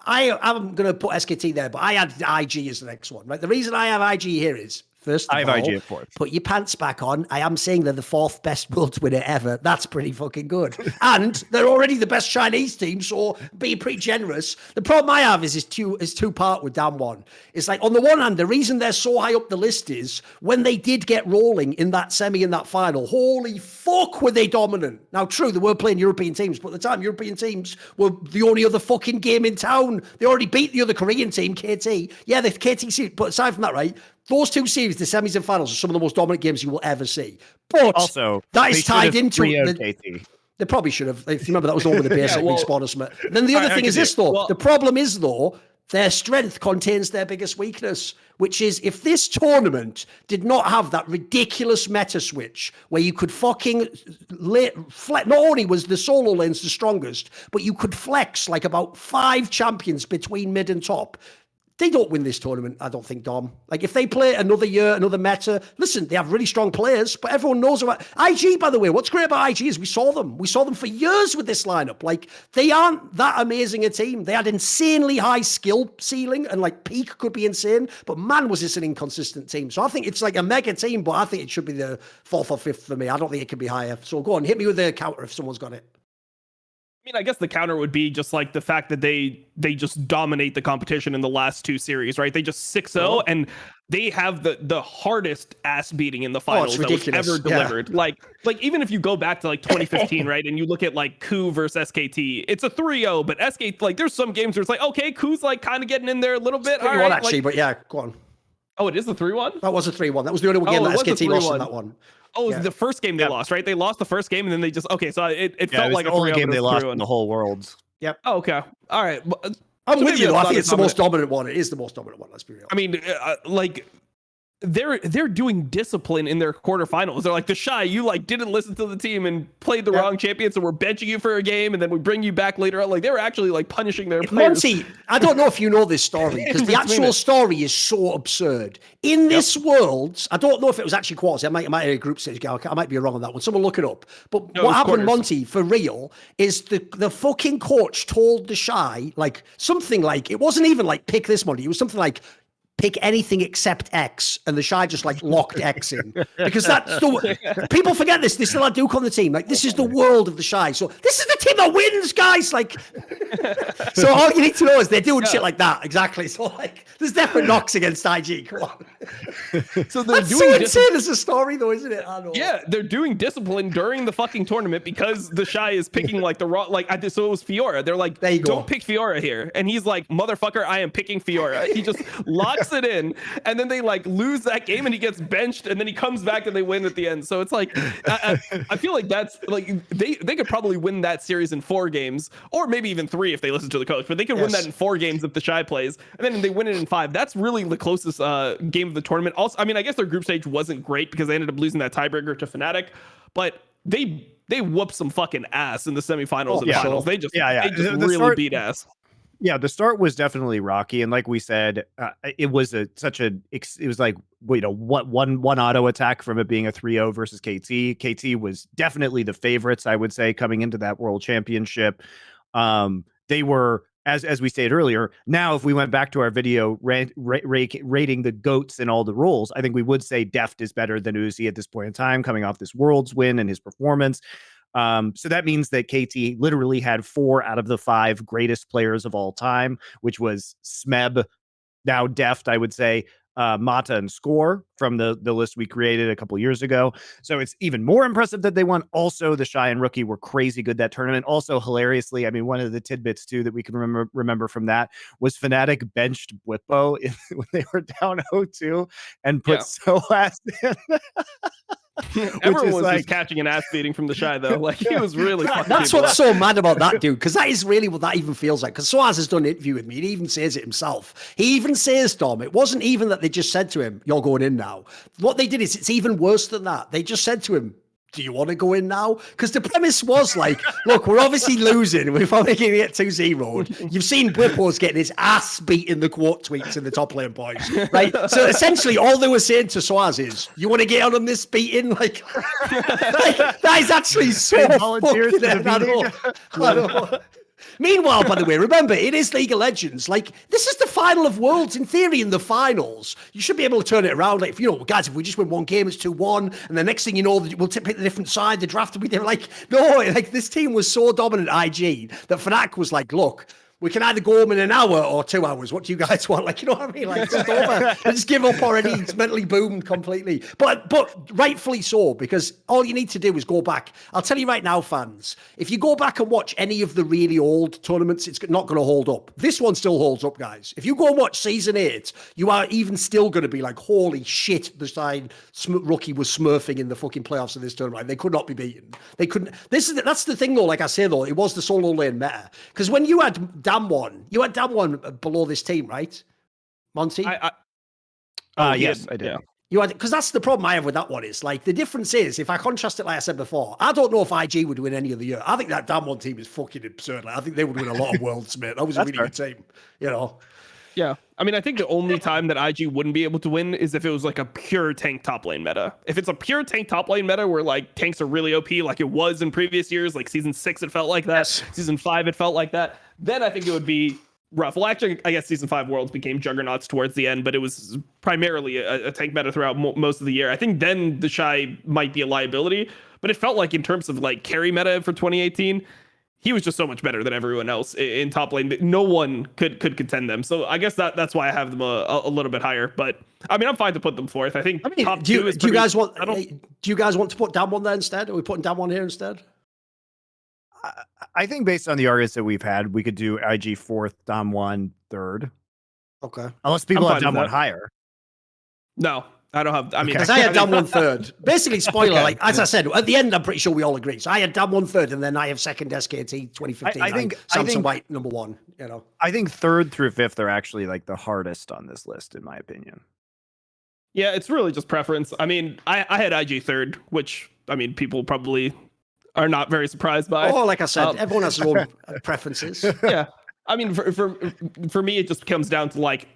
I'm going to put SKT there, but I had IG as the next one. Right. The reason I have IG here is, first of all, IG at fourth. Put your pants back on. I am saying they're the fourth best Worlds winner ever. That's pretty fucking good. And they're already the best Chinese team, so be pretty generous. The problem I have is two-part with Damwon. It's like, on the one hand, the reason they're so high up the list is when they did get rolling in that semi in that final, holy fuck were they dominant. Now, true, they were playing European teams, but at the time, European teams were the only other fucking game in town. They already beat the other Korean team, KT. Yeah, the KT series, but aside from that, right, those two series, the semis and finals, are some of the most dominant games you will ever see. But also, that is tied into KT. They probably should have. If you remember, that was the one with the basic respawn or something. Then the other thing is this, though. The problem is, though, their strength contains their biggest weakness, which is if this tournament did not have that ridiculous meta switch where you could fucking not only was the solo lanes the strongest, but you could flex like about 5 champions between mid and top. They don't win this tournament, I don't think, Dom. Like, if they play another year, another meta, listen, they have really strong players, but everyone knows about IG, by the way. What's great about IG is we saw them. We saw them for years with this lineup. Like, they aren't that amazing a team. They had insanely high skill ceiling, and, like, peak could be insane, but man, was this an inconsistent team. So I think it's like a mega team, but I think it should be the 4th or 5th for me. I don't think it could be higher. So go on, hit me with a counter if someone's got it. I mean, I guess the counter would be just like the fact that they just dominate the competition in the last 2 series, right? They just 6-0 and they have the hardest ass beating in the finals that was ever delivered. Yeah. Like even if you go back to like 2015, right, and you look at like KOO versus SKT, it's a 3-0, but SK, like, there's some games where it's like, okay, KOO's like kind of getting in there a little bit. All right, actually, but yeah, go on. Oh, it is the 3-1? That was a 3-1. That was the only game that SKT lost in that one. Oh, the first game they lost, right? They lost the first game, and then they just so it felt like the only game they lost in the whole Worlds. Yep. Oh, okay. All right. I'm with you, though. I think it's the most dominant one. It is the most dominant one. Let's be real. I mean, like, they're doing discipline in their quarterfinals. They're like, the Shy, you like didn't listen to the team and played the wrong champion, so we're benching you for a game, and then we bring you back later on. Like, they were actually like punishing their players. Monty, I don't know if you know this story, because the actual story is so absurd. In this Worlds, I don't know if it was actually quarters. I might have a group stage guy. I might be wrong on that one. Someone look it up. But what happened, Monty, for real, is the fucking coach told the Shy, like, something like, it wasn't even like, pick this, Monty. It was something like, pick anything except X, and the Shy just like locked X in, because that's the people forget this. They still had Duke on the team. Like, this is the world of the Shy. So this is the team that wins, guys. Like, so all you need to know is they're doing shit like that. Exactly. So like, there's definite knocks against IG. Come on. So they're that's doing so insane as a story, though, isn't it? I know. Yeah, they're doing discipline during the fucking tournament because the Shy is picking like the wrong. Like, so it was Fiora. They're like, don't pick Fiora here, and he's like, motherfucker, I am picking Fiora. He just locks it in, and then they like lose that game, and he gets benched, and then he comes back and they win at the end. So it's like, I feel like that's like they could probably win that series in 4 games, or maybe even 3 if they listen to the coach. But they could win that in 4 games if the Shy plays, and then they win it in 5. That's really the closest game of the tournament. Also, I mean, I guess their group stage wasn't great because they ended up losing that tiebreaker to Fnatic, but they whooped some fucking ass in the semifinals and finals. They just really beat ass. Yeah, the start was definitely rocky, and like we said, it was it was like, you know, one auto attack from it being a 3-0 versus KT. KT was definitely the favorites, I would say, coming into that World Championship. They were, as we stated earlier. Now, if we went back to our video rating the GOATs in all the roles, I think we would say Deft is better than Uzi at this point in time, coming off this Worlds win and his performance. So that means that KT literally had 4 out of the 5 greatest players of all time, which was Smeb, now Deft, I would say, Mata and Score from the list we created a couple years ago. So it's even more impressive that they won. Also, the Shy and Rookie were crazy good that tournament. Also, hilariously, I mean, one of the tidbits too that we can remember from that was Fnatic benched Blippo when they were down 0-2 and put Soaz in. Everyone was just catching an ass beating from the Shy, though. Like, he was really fucking That's what's so mad about that dude, because that is really what that even feels like. Because Soaz has done an interview with me, and he even says it himself. He even says, Dom, it wasn't even that they just said to him, you're going in now. What they did is, it's even worse than that. They just said to him, do you want to go in now? Because the premise was like, look, we're obviously losing. We're probably going to get 2-0. You've seen Blippo's getting his ass beat in the quote tweets in the top lane, boys. Right? So essentially, all they were saying to Soaz is, you want to get on this beating? Like that is actually so fucking I know. Meanwhile, by the way, remember, it is League of Legends. Like, this is the final of Worlds. In theory, in the finals, you should be able to turn it around. Like, guys, if we just win one game, it's 2-1. And the next thing you know, we'll pick the different side. The draft will be there. Like, no, like, this team was so dominant, IG, that Fnatic was like, look, we can either go home in an hour or 2 hours. What do you guys want? Like, you know what I mean? Like, it's over. Just give up already. It's mentally boomed completely. But rightfully so, because all you need to do is go back. I'll tell you right now, fans, if you go back and watch any of the really old tournaments, it's not going to hold up. This one still holds up, guys. If you go and watch Season 8, you are even still going to be like, holy shit, the side Rookie was smurfing in the fucking playoffs of this tournament. Like, they could not be beaten. They couldn't. That's the thing, though, like I say, though, it was the solo lane meta. Because when you had Damwon. You had Damwon below this team, right, Monty? Yes, I did. Yeah. You had, because that's the problem I have with that one is like the difference is if I contrast it like I said before, I don't know if IG would win any of the year. I think that Damwon team is fucking absurd. Like, I think they would win a lot of worlds, mate. That was a really good team, Yeah. I mean, I think the only time that IG wouldn't be able to win is if it was like a pure tank top lane meta. If it's a pure tank top lane meta where like tanks are really OP, like it was in previous years, like season 6, it felt like that. Yes. Season 5, it felt like that. Then I think it would be rough. Well, actually, I guess season 5 Worlds became juggernauts towards the end, but it was primarily a tank meta throughout most of the year. I think then the Shy might be a liability, but it felt like in terms of like carry meta for 2018, he was just so much better than everyone else in top lane that no one could contend them. So I guess that's why I have them a little bit higher. But I mean, I'm fine to put them fourth. I think top do two is you guys want? I Do you guys want to put Damwon there instead? Are we putting Damwon here instead? I think based on the arguments that we've had, we could do IG fourth, Damwon third. Okay. Unless people have fine with Damwon that. higher. No, I don't have. I mean, Because I had Damwon third. Basically, spoiler, like as I said, at the end, I'm pretty sure we all agree. So I had Damwon third, and then I have second SKT 2015. I think Samson White number 1. I think third through fifth are actually like the hardest on this list, in my opinion. yeah, it's really just preference. I mean, I had IG third, which I mean, people probably are not very surprised by. Oh, like I said, everyone has their own preferences. Yeah, I mean, for me, it just comes down to like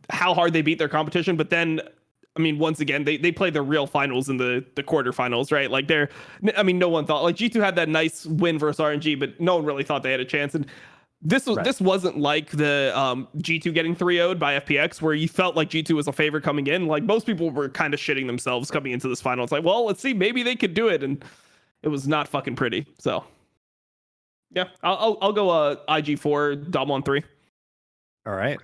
how hard they beat their competition. But then, I mean, once again, they play their real finals in the quarterfinals, right? Like no one thought like G2 had that nice win versus RNG, but no one really thought they had a chance. And this wasn't like the G2 getting 3-0'd by FPX, where you felt like G2 was a favorite coming in. Like most people were kind of shitting themselves coming into this final. It's like, well, let's see, maybe they could do it, and it was not fucking pretty. So yeah, I'll go IG4, Damwon 3. All right.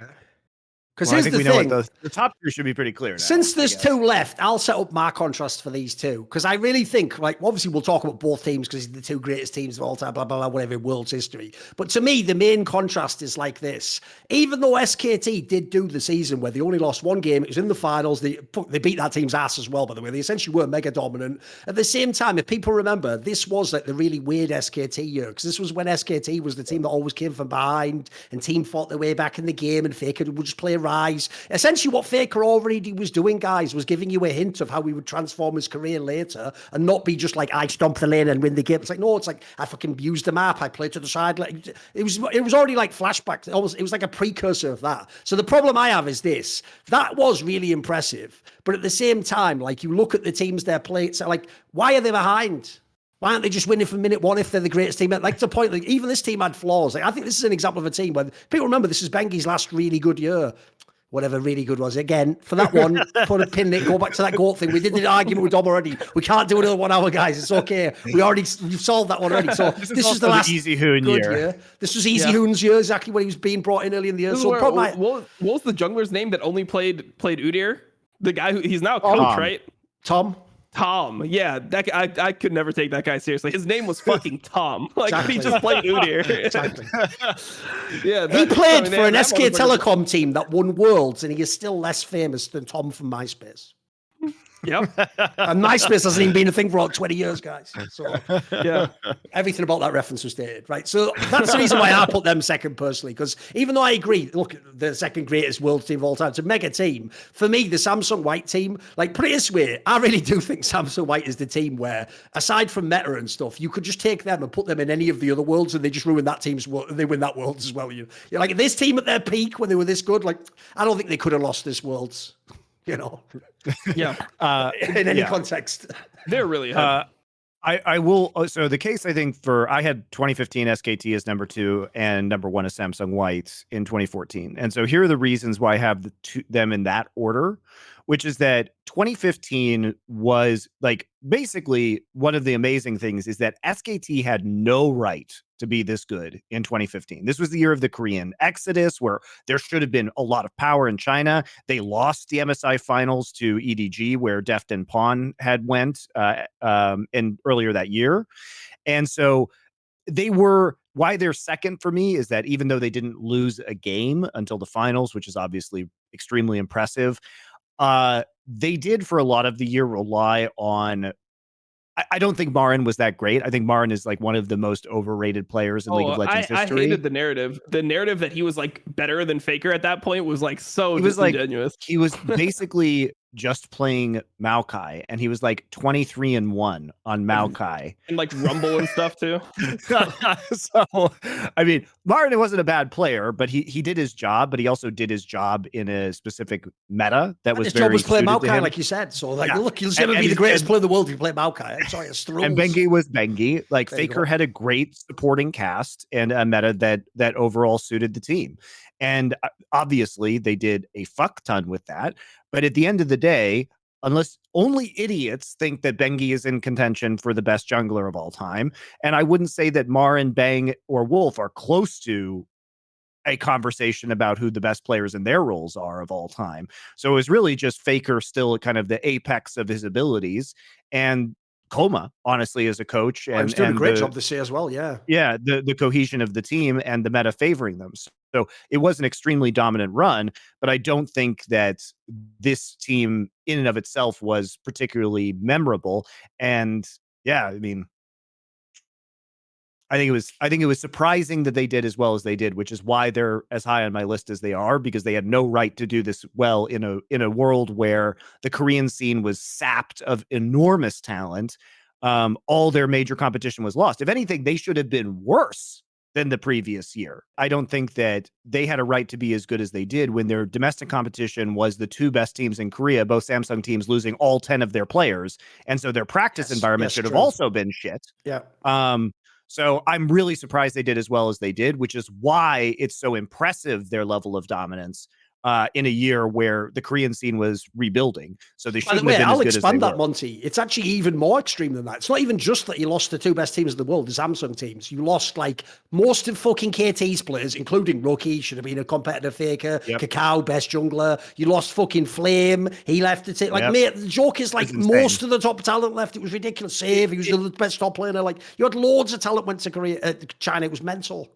Because Well, I here's think the we know thing. what the top two should be pretty clear now. Since there's I guess. 2 left, I'll set up my contrast for these two. Because I really think, like, obviously we'll talk about both teams because they're the 2 greatest teams of all time, blah, blah, blah, whatever, in world's history. But to me, the main contrast is like this. Even though SKT did do the season where they only lost 1 game, it was in the finals, they beat that team's ass as well, by the way. They essentially were mega dominant. At the same time, if people remember, this was like the really weird SKT year. Because this was when SKT was the team that always came from behind and team fought their way back in the game and Faker would just play Rise. Essentially, what Faker already was doing, guys, was giving you a hint of how he would transform his career later and not be just like, I stomp the lane and win the game. It's like, no, it's like, I fucking used the map. I played to the side. Like, it was already like flashbacks. It was like a precursor of that. So the problem I have is this. That was really impressive. But at the same time, like, you look at the teams they're playing, it's like, why are they behind? Why aren't they just winning from minute 1 if they're the greatest team? Like, to the point, like, even this team had flaws. Like, I think this is an example of a team where people remember this is Bengie's last really good year. whatever really good was. Again, for that one, put a pin in it, go back to that GOAT thing. We did the argument with Dom already. We can't do another 1 hour, guys. It's okay. We've solved that one already. So this is the last Easy Hoon good year. This was Easy Hoon's year, exactly when he was being brought in early in the year. This is So where, probably what was the jungler's name that only played Udyr? The guy he's now a coach, Tom. right? Tom. Yeah, that guy, I could never take that guy seriously. His name was fucking Tom. Like Exactly. he just played Udyr. Exactly. Yeah, He played for an that SK motherfucker- Telecom team that won Worlds, and he is still less famous than Tom from MySpace. Yep. And MySpace hasn't even been a thing for about 20 years, guys. So Yeah. everything about that reference was dated, right? So that's the reason why I put them second personally, because even though I agree, look, the second greatest world team of all time, it's a mega team. For me, the Samsung White team, like put it this way, I really do think Samsung White is the team where, aside from meta and stuff, you could just take them and put them in any of the other worlds and they just ruin that team's world. They win that world as well. You're like this team at their peak when they were this good, like I don't think they could have lost this worlds. Yeah. In any context. They're really ahead. I will. So the case I think I had 2015 SKT as number 2 and number 1 as Samsung White in 2014. And so here are the reasons why I have them in that order, which is that 2015 was like basically one of the amazing things is that SKT had no right to be this good in 2015. This was the year of the Korean exodus where there should have been a lot of power in China. They lost the MSI finals to EDG where Deft and Pawn had went in earlier that year. And so why they're second for me is that even though they didn't lose a game until the finals, which is obviously extremely impressive, they did for a lot of the year rely on. I don't think Marin was that great. I think Marin is like one of the most overrated players in League of Legends history. I hated the narrative. The narrative that he was like better than Faker at that point was like so disingenuous. He was basically just playing Maokai, and he was like 23-1 on Maokai. And like Rumble and stuff too. So, I mean, Marin wasn't a bad player, but he did his job, but he also did his job in a specific meta that was his very job was playing suited to Maokai, him. like you said. So, like, Yeah. look, you'll never be the greatest player in the world if you play Maokai. I'm sorry, it's the rules. And Bengi was Bengi. Like There you Faker go. had a great supporting cast and a meta that overall suited the team. And obviously they did a fuck ton with that. But at the end of the day, unless only idiots think that Bengi is in contention for the best jungler of all time. And I wouldn't say that Marin, Bang, or Wolf are close to a conversation about who the best players in their roles are of all time. So it was really just Faker still kind of the apex of his abilities, and Coma, honestly, as a coach. And he's doing a great job this year as well, yeah. Yeah, the cohesion of the team and the meta favoring them. So it was an extremely dominant run, but I don't think that this team in and of itself was particularly memorable. And yeah, I mean, I think it was surprising that they did as well as they did, which is why they're as high on my list as they are, because they had no right to do this well in a world where the Korean scene was sapped of enormous talent. All their major competition was lost. If anything, they should have been worse than the previous year. I don't think that they had a right to be as good as they did when their domestic competition was the 2 best teams in Korea, both Samsung teams losing all 10 of their players. And so their practice environment should have also been shit. Yeah. So I'm really surprised they did as well as they did, which is why it's so impressive, their level of dominance in a year where the Korean scene was rebuilding. So they shouldn't have been I'll as good as expand they that, were. Monty. It's actually even more extreme than that. It's not even just that you lost the 2 best teams in the world, the Samsung teams. You lost like most of fucking KT's players, including Rookie, should have been a competitive Faker, Kakao, best jungler. You lost fucking Flame. He left the team. Like, mate, the joke is like most of the top talent left. It was ridiculous. Save, he was the best top player. Like, you had loads of talent went to China. It was mental.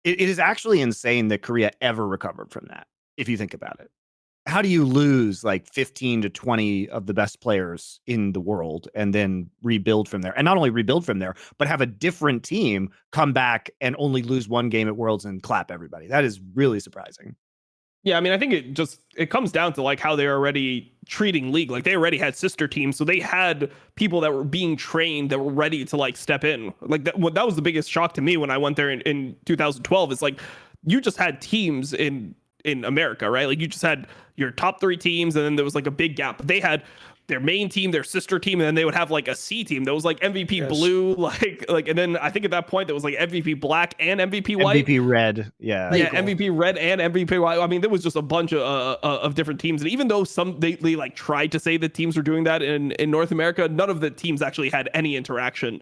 It is actually insane that Korea ever recovered from that, if you think about it. How do you lose like 15 to 20 of the best players in the world and then rebuild from there? And not only rebuild from there, but have a different team come back and only lose 1 game at Worlds and clap everybody. That is really surprising. Yeah, I mean, I think it comes down to like how they're already treating League. Like they already had sister teams, so they had people that were being trained that were ready to like step in. Like that was the biggest shock to me when I went there in 2012. It's like you just had teams in America, right? Like you just had your top 3 teams, and then there was like a big gap. They had their main team, their sister team, and then they would have like a C team that was like MVP blue, like, and then I think at that point there was like MVP black and MVP white, MVP red, yeah, MVP red and MVP white. I mean, there was just a bunch of different teams, and even though they like tried to say that teams were doing that in North America, none of the teams actually had any interaction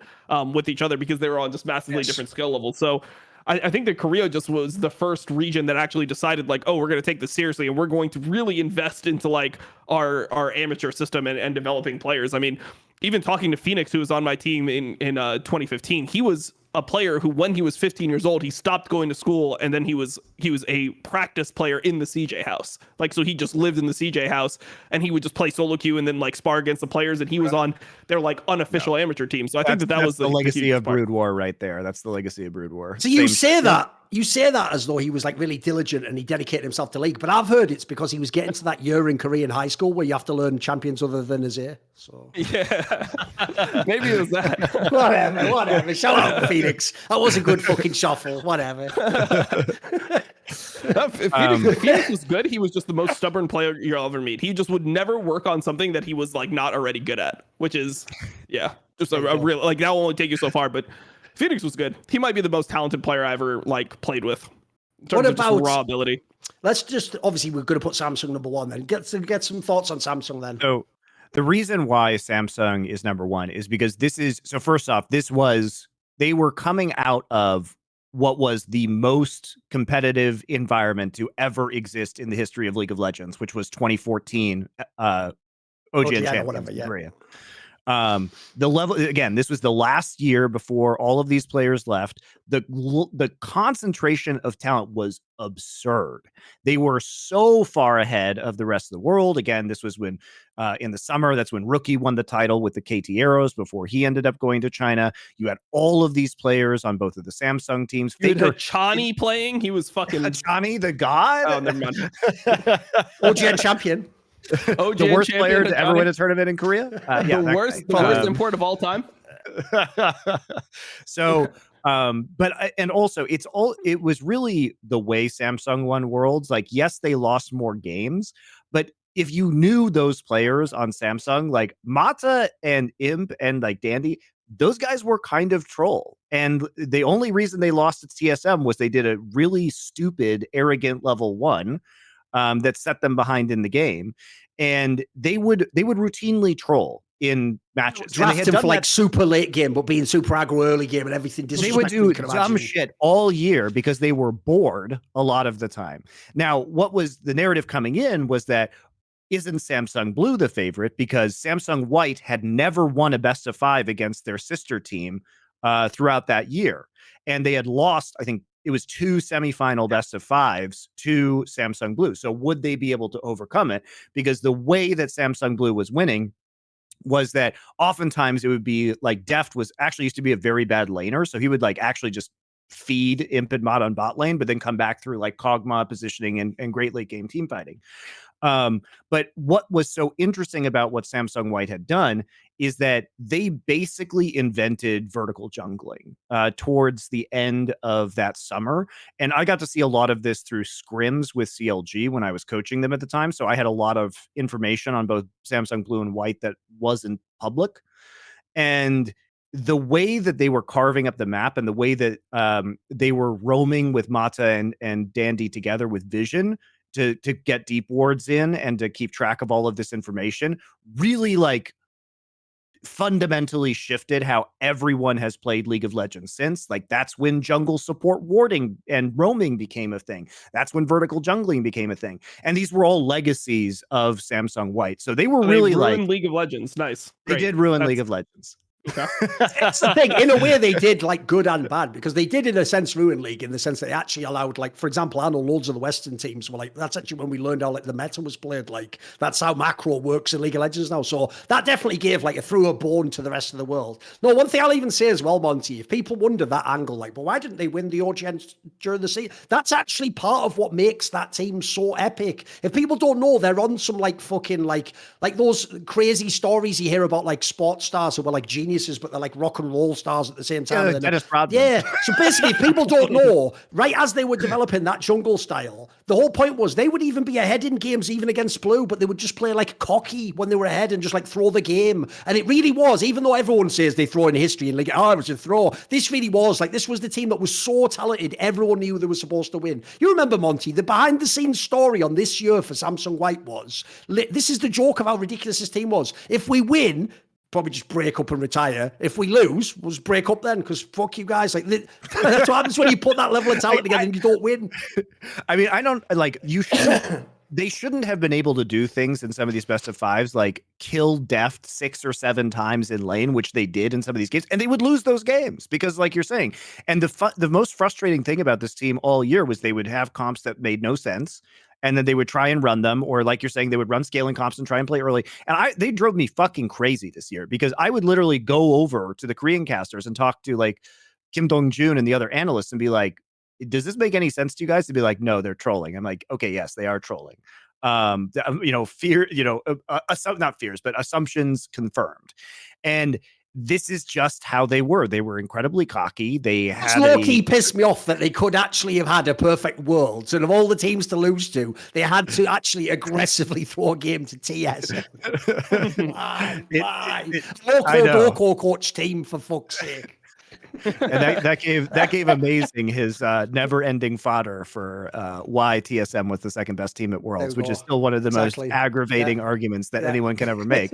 with each other because they were on just massively different skill levels. So I think that Korea just was the first region that actually decided like, oh, we're going to take this seriously and we're going to really invest into like our amateur system and developing players. I mean, even talking to Phoenix, who was on my team in 2015, he was a player who, when he was 15 years old, he stopped going to school, and then he was a practice player in the CJ house. Like, so he just lived in the CJ house, and he would just play solo queue and then like spar against the players, and he was on their like unofficial amateur team. So I think that was the legacy of Brood War right there. That's the legacy of Brood War. So you say that as though he was like really diligent and he dedicated himself to League, but I've heard it's because he was getting to that year in Korean high school where you have to learn champions other than Azir. So yeah, maybe it was that. whatever. Shout out to Phoenix. That was a good fucking shuffle. Whatever. Phoenix was good. He was just the most stubborn player you'll ever meet. He just would never work on something that he was like not already good at, which is just a real, like, that will only take you so far. But Phoenix was good. He might be the most talented player I ever like played with. What about raw ability? Let's just, obviously we're going to put Samsung number one then. Get some thoughts on Samsung then. So the reason why Samsung is number one is because first off, they were coming out of what was the most competitive environment to ever exist in the history of League of Legends, which was 2014 OGN Champions in Korea. The level, again, this was the last year before all of these players left. The concentration of talent was absurd. They were so far ahead of the rest of the world. Again, this was when in the summer, that's when Rookie won the title with the KT Arrows before he ended up going to China. You had all of these players on both of the Samsung teams. Faker Chani playing, he was fucking Chani the god. Oh, never mind. OGN champion. The worst player to ever win a tournament in Korea. The worst import of all time. So, and also it was really the way Samsung won Worlds. Like, yes, they lost more games, but if you knew those players on Samsung, like Mata and Imp and like Dandy, those guys were kind of troll. And the only reason they lost at TSM was they did a really stupid, arrogant level 1 that set them behind in the game. And they would routinely troll in matches. Draft them for like super late game, but being super aggro early game and everything. They would do dumb shit all year because they were bored a lot of the time. Now, what was the narrative coming in was that isn't Samsung Blue the favorite because Samsung White had never won a best of 5 against their sister team throughout that year. And they had lost, I think, it was 2 semifinal best of 5s to Samsung Blue. So would they be able to overcome it? Because the way that Samsung Blue was winning was that oftentimes it would be like Deft was actually used to be a very bad laner. So he would like actually just feed Imp and Mod on bot lane, but then come back through like Kog'Maw positioning and great late game team fighting. But what was so interesting about what Samsung White had done is that they basically invented vertical jungling towards the end of that summer. And I got to see a lot of this through scrims with CLG when I was coaching them at the time. So I had a lot of information on both Samsung Blue and White that wasn't public. And the way that they were carving up the map and the way that they were roaming with Mata and Dandy together with Vision to get deep wards in and to keep track of all of this information really like fundamentally shifted how everyone has played League of Legends since. Like, that's when jungle support warding and roaming became a thing. That's when vertical jungling became a thing. And these were all legacies of Samsung White. So they were really like League of Legends. Nice. They did ruin League of Legends. Okay. That's the thing. In a way, they did like good and bad because they did, in a sense, ruin League in the sense that they actually allowed, like, for example, I know loads of the Western teams were like, that's actually when we learned how like the meta was played. Like, that's how macro works in League of Legends now. So that definitely gave like threw a bone to the rest of the world. No, one thing I'll even say as well, Monty, if people wonder that angle, like, but why didn't they win the OGN during the season? That's actually part of what makes that team so epic. If people don't know, they're on some like fucking like those crazy stories you hear about like sports stars who were like genius geniuses, but they're like rock and roll stars at the same time. Yeah, Dennis Rodman. Yeah. So basically, if people don't know, right as they were developing that jungle style, the whole point was they would even be ahead in games, even against Blue, but they would just play like cocky when they were ahead and just like throw the game. And it really was, even though everyone says they throw in history and like, oh, it was a throw. This really was like, this was the team that was so talented. Everyone knew they were supposed to win. You remember, Monty, the behind the scenes story on this year for Samsung White was, this is the joke of how ridiculous this team was. If we win, probably just break up and retire. If we lose, we'll just break up then, because fuck you guys. Like that's what happens when you put that level of talent together and you don't win. I mean, I don't like you should. They shouldn't have been able to do things in some of these best of fives, like kill Deft 6 or 7 times in lane, which they did in some of these games, and they would lose those games because, like you're saying, and the most frustrating thing about this team all year was they would have comps that made no sense. And then they would try and run them, or like you're saying, they would run scaling comps and try and play early. And they drove me fucking crazy this year because I would literally go over to the Korean casters and talk to like Kim Dong-jun and the other analysts and be like, does this make any sense to you guys? To be like, no, they're trolling. I'm like, okay, yes, they are trolling. Fear, not fears, but assumptions confirmed. And this is just how they were. They were incredibly cocky. They had low-key pissed me off that they could actually have had a perfect world. And of all the teams to lose to, they had to actually aggressively throw a game to TS. Why? Local coach team, for fuck's sake. And that gave Amazing his never-ending fodder for why TSM was the second best team at Worlds, which is still one of the most aggravating arguments that anyone can ever make.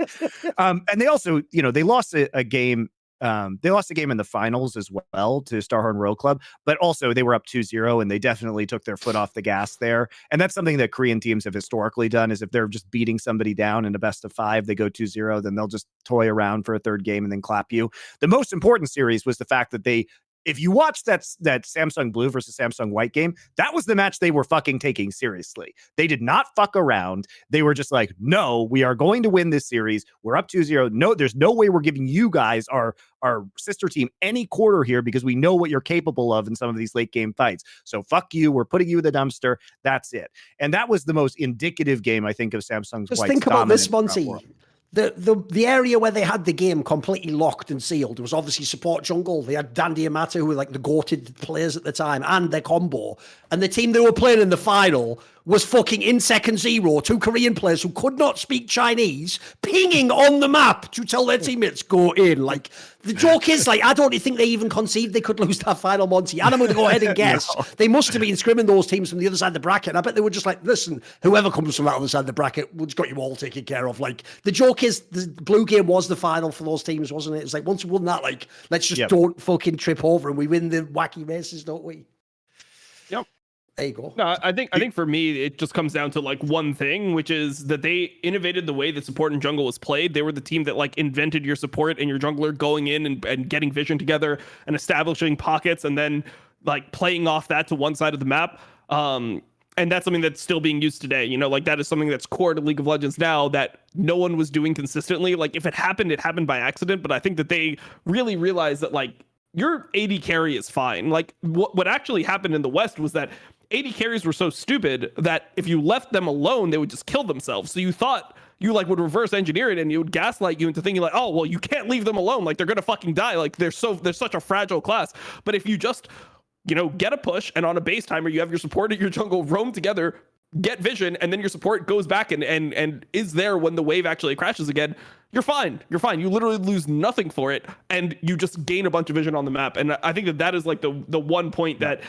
And they also, they lost a game. They lost a game in the finals as well to Starhorn Royal Club, but also they were up 2-0 and they definitely took their foot off the gas there. And that's something that Korean teams have historically done, is if they're just beating somebody down in a best of 5, they go 2-0, then they'll just toy around for a third game and then clap you. The most important series was the fact that if you watch that Samsung Blue versus Samsung White game, that was the match they were fucking taking seriously. They did not fuck around. They were just like, no, we are going to win this series. We're up 2-0. No, there's no way we're giving you guys, our sister team, any quarter here because we know what you're capable of in some of these late game fights. So fuck you. We're putting you in the dumpster. That's it. And that was the most indicative game, I think, of Samsung's Just White's think about this, Monty. world. The area where they had the game completely locked and sealed was obviously support jungle. They had Dandy and Mata, who were like the goated players at the time, and their combo. And the team they were playing in the final was fucking in second 0, 2 Korean players who could not speak Chinese, pinging on the map to tell their teammates, go in. Like, the joke is, like, I don't think they even conceived they could lose that final, Monty. And I'm going to go ahead and guess. No. They must have been scrimming those teams from the other side of the bracket. And I bet they were just like, listen, whoever comes from that other side of the bracket, we've got you all taken care of. Like, the joke is, the blue game was the final for those teams, wasn't it? It's like, once we won that, like, let's just don't fucking trip over and we win the wacky races, don't we? Yep. There you go. No, I think for me, it just comes down to like one thing, which is that they innovated the way that support and jungle was played. They were the team that like invented your support and your jungler going in and getting vision together and establishing pockets and then like playing off that to one side of the map. And that's something that's still being used today. Like that is something that's core to League of Legends now that no one was doing consistently. Like if it happened by accident. But I think that they really realized that like your AD carry is fine. Like what actually happened in the West was that AD carries were so stupid that if you left them alone, they would just kill themselves. So you thought you like would reverse engineer it and you would gaslight you into thinking like, oh, well, you can't leave them alone. Like they're going to fucking die. Like they're such a fragile class. But if you just, get a push and on a base timer, you have your support and your jungle roam together, get vision, and then your support goes back and is there when the wave actually crashes again, you're fine. You're fine. You literally lose nothing for it. And you just gain a bunch of vision on the map. And I think that is like the one point that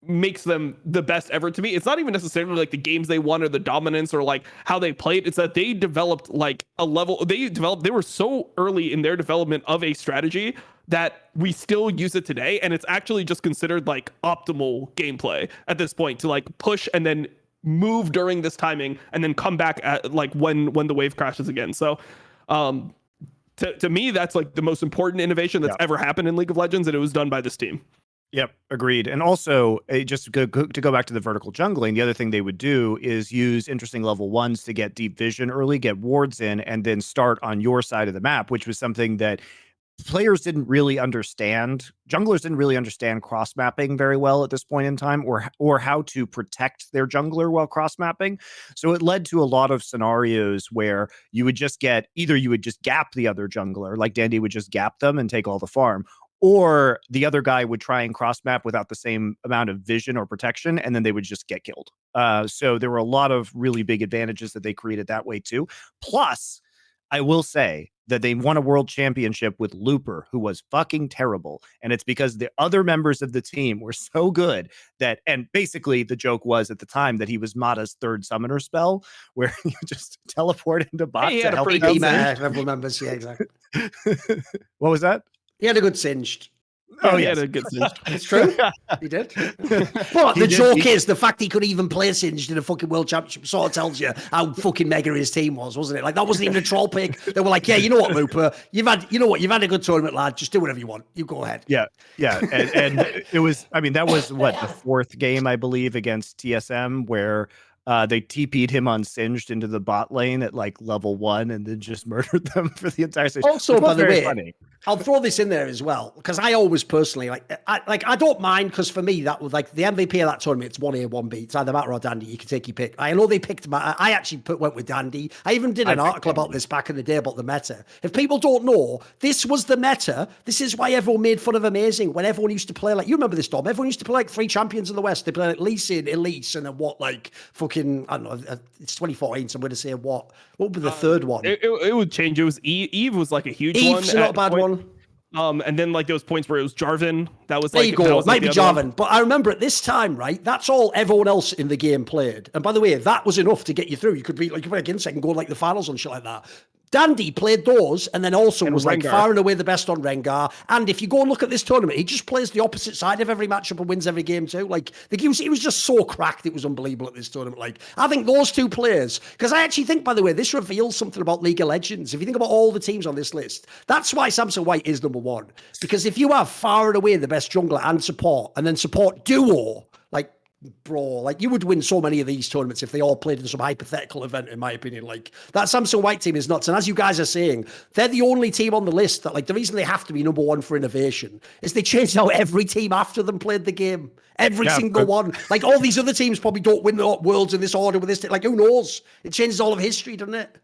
makes them the best ever to me. It's not even necessarily like the games they won or the dominance or like how they played. It's that they developed like a level. They were so early in their development of a strategy that we still use it today. And it's actually just considered like optimal gameplay at this point to like push and then move during this timing and then come back at like when the wave crashes again. So to me, that's like the most important innovation that's ever happened in League of Legends, and it was done by this team. Yep, agreed. And also, just to go back to the vertical jungling, the other thing they would do is use interesting level 1s to get deep vision early, get wards in, and then start on your side of the map, which was something that Junglers didn't really understand cross mapping very well at this point in time, or how to protect their jungler while cross mapping. So it led to a lot of scenarios where you would just gap the other jungler, like Dandy would just gap them and take all the farm, or the other guy would try and cross map without the same amount of vision or protection, and then they would just get killed. So there were a lot of really big advantages that they created that way too. Plus, I will say that they won a world championship with Looper, who was fucking terrible. And it's because the other members of the team were so good that, and basically the joke was at the time that he was Mata's third summoner spell, where you just teleport into bot He to had a help pretty them. good Members, yeah, exactly. What was that? He had a good singed. Oh, he yes. had a good cinch. It's true. He did. But the joke is the fact he could even play Singed in a fucking world championship sort of tells you how fucking mega his team was, wasn't it? Like, that wasn't even a troll pick. They were like, yeah, you know what, Looper, you've had a good tournament, lad. Just do whatever you want. You go ahead. Yeah. And it was, I mean, that was what, the fourth game, I believe, against TSM, where they TP'd him on Singed into the bot lane at like level 1 and then just murdered them for the entire stage. Also, by the way, funny. I'll throw this in there as well, because I always personally I don't mind, because for me that was like the MVP of that tournament. It's 1A, 1B. It's either Matter or Dandy. You can take your pick. I know they picked Matter. I actually went with Dandy. I even did an article about this back in the day about the meta. If people don't know, this was the meta. This is why everyone made fun of Amazing when everyone used to play like, you remember this, Dom? Everyone used to play like 3 champions in the West. They played like Lee Sin, Elise, and then what, like fucking, I don't know. It's 2014, so I'm going to say what would be the third one? It would change. It was Eve was like a huge one. Eve's not a bad one. And then like those points where it was Jarvan. That was there like, you go. Was, Might like, be Jarvan. But I remember at this time, right? That's all everyone else in the game played. And by the way, that was enough to get you through. You could be like, you play Insight and go like the finals and shit like that. Dandy played those, and then also was like far and away the best on Rengar. And if you go and look at this tournament, he just plays the opposite side of every matchup and wins every game too. Like, he was just so cracked, it was unbelievable at this tournament. Like, I think those two players, because I actually think, by the way, this reveals something about League of Legends. If you think about all the teams on this list, that's why Samson White is number 1. Because if you have far and away the best jungler and support, and then support duo, like, bro, like, you would win so many of these tournaments if they all played in some hypothetical event, in my opinion. Like, that Samson White team is nuts. And as you guys are saying, they're the only team on the list that, like, the reason they have to be number 1 for innovation is they changed how every team after them played the game. Every single one. Like, all these other teams probably don't win the worlds in this order with this. Like, who knows? It changes all of history, doesn't it?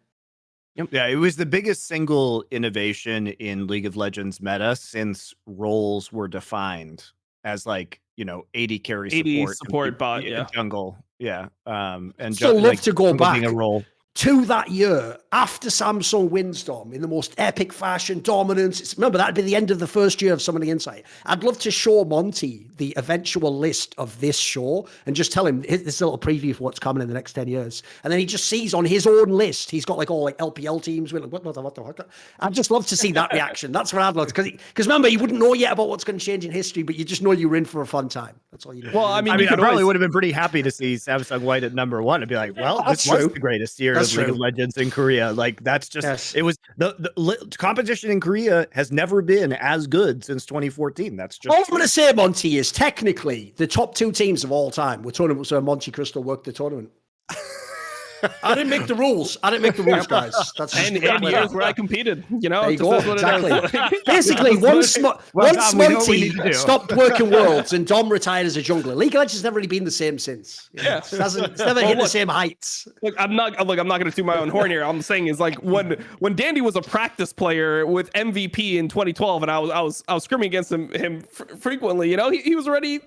Yeah, it was the biggest single innovation in League of Legends meta since roles were defined as, like, you know, 80 carry support. 80 support bot, yeah. Jungle, yeah. And still love like, to go back a role to that year after Samsung wins, Dom, in the most epic fashion, dominance. Remember, that'd be the end of the first year of Summoning Insight. I'd love to show Monty the eventual list of this show and just tell him this little preview for what's coming in the next 10 years. And then he just sees on his own list, he's got like all like LPL teams. What the. I'd just love to see that reaction. That's what I'd love to, because remember, you wouldn't know yet about what's going to change in history, but you just know you're in for a fun time. That's all you know. Well, I mean, I probably would have been pretty happy to see Samsung White at number 1 and be like, well, this was the greatest year of League of Legends in Korea. Like, that's just, it was the competition in Korea has never been as good since 2014. That's just all I'm going to say, Monty, is technically the top 2 teams of all time were tournaments where MonteCristo worked the tournament. I didn't make the rules. Guys. That's and years where I competed. You know, there you go. Exactly. Basically, once Monty stopped working Worlds and Dom retired as a jungler, League of Legends has never really been the same since. Yeah, it's never hit the same heights. Look, I'm not going to toot my own horn here. I'm saying is like when Dandy was a practice player with MVP in 2012, and I was scrimming against him frequently. You know, he was already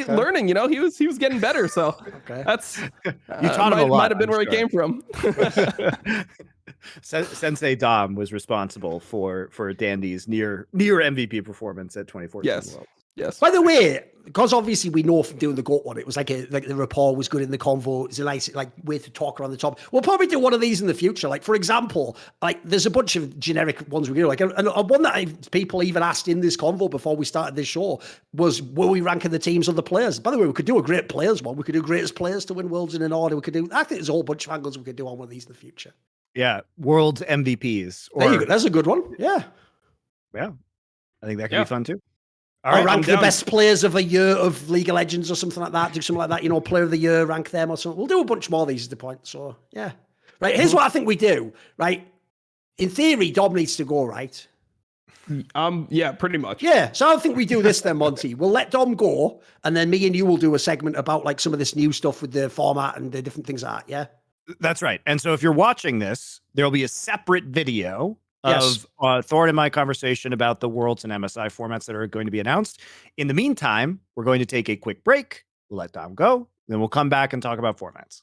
learning. You know, he was getting better. So that's you taught him a lot. Might have been where it came from. Sensei Dom was responsible for Dandy's near MVP performance at 2014 Worlds. Yes. By the way, because obviously we know from doing the GOAT one, it was like the rapport was good in the convo. It's a nice way to talk around the top. We'll probably do one of these in the future. Like, for example, like there's a bunch of generic ones we do. Like, and one that people even asked in this convo before we started this show was, were we ranking the teams of the players? By the way, we could do a great players one. We could do greatest players to win worlds in an order. I think there's a whole bunch of angles we could do on one of these in the future. Yeah, world's MVPs. That's a good one. Yeah. Yeah, I think that could be fun too. All right, rank the best players of a year of League of Legends or something like that. Do something like that, you know, player of the year, rank them or something. We'll do a bunch more of these at the point. So, yeah. Right, here's what I think we do, right? In theory, Dom needs to go, right? Yeah, pretty much. Yeah, so I think we do this then, Monty. We'll let Dom go, and then me and you will do a segment about like some of this new stuff with the format and the different things like that. Yeah, that's right. And so if you're watching this, there'll be a separate video Yes. of Thorin and my conversation about the Worlds and MSI formats that are going to be announced. In the meantime, we're going to take a quick break. We'll let Dom go, then we'll come back and talk about formats.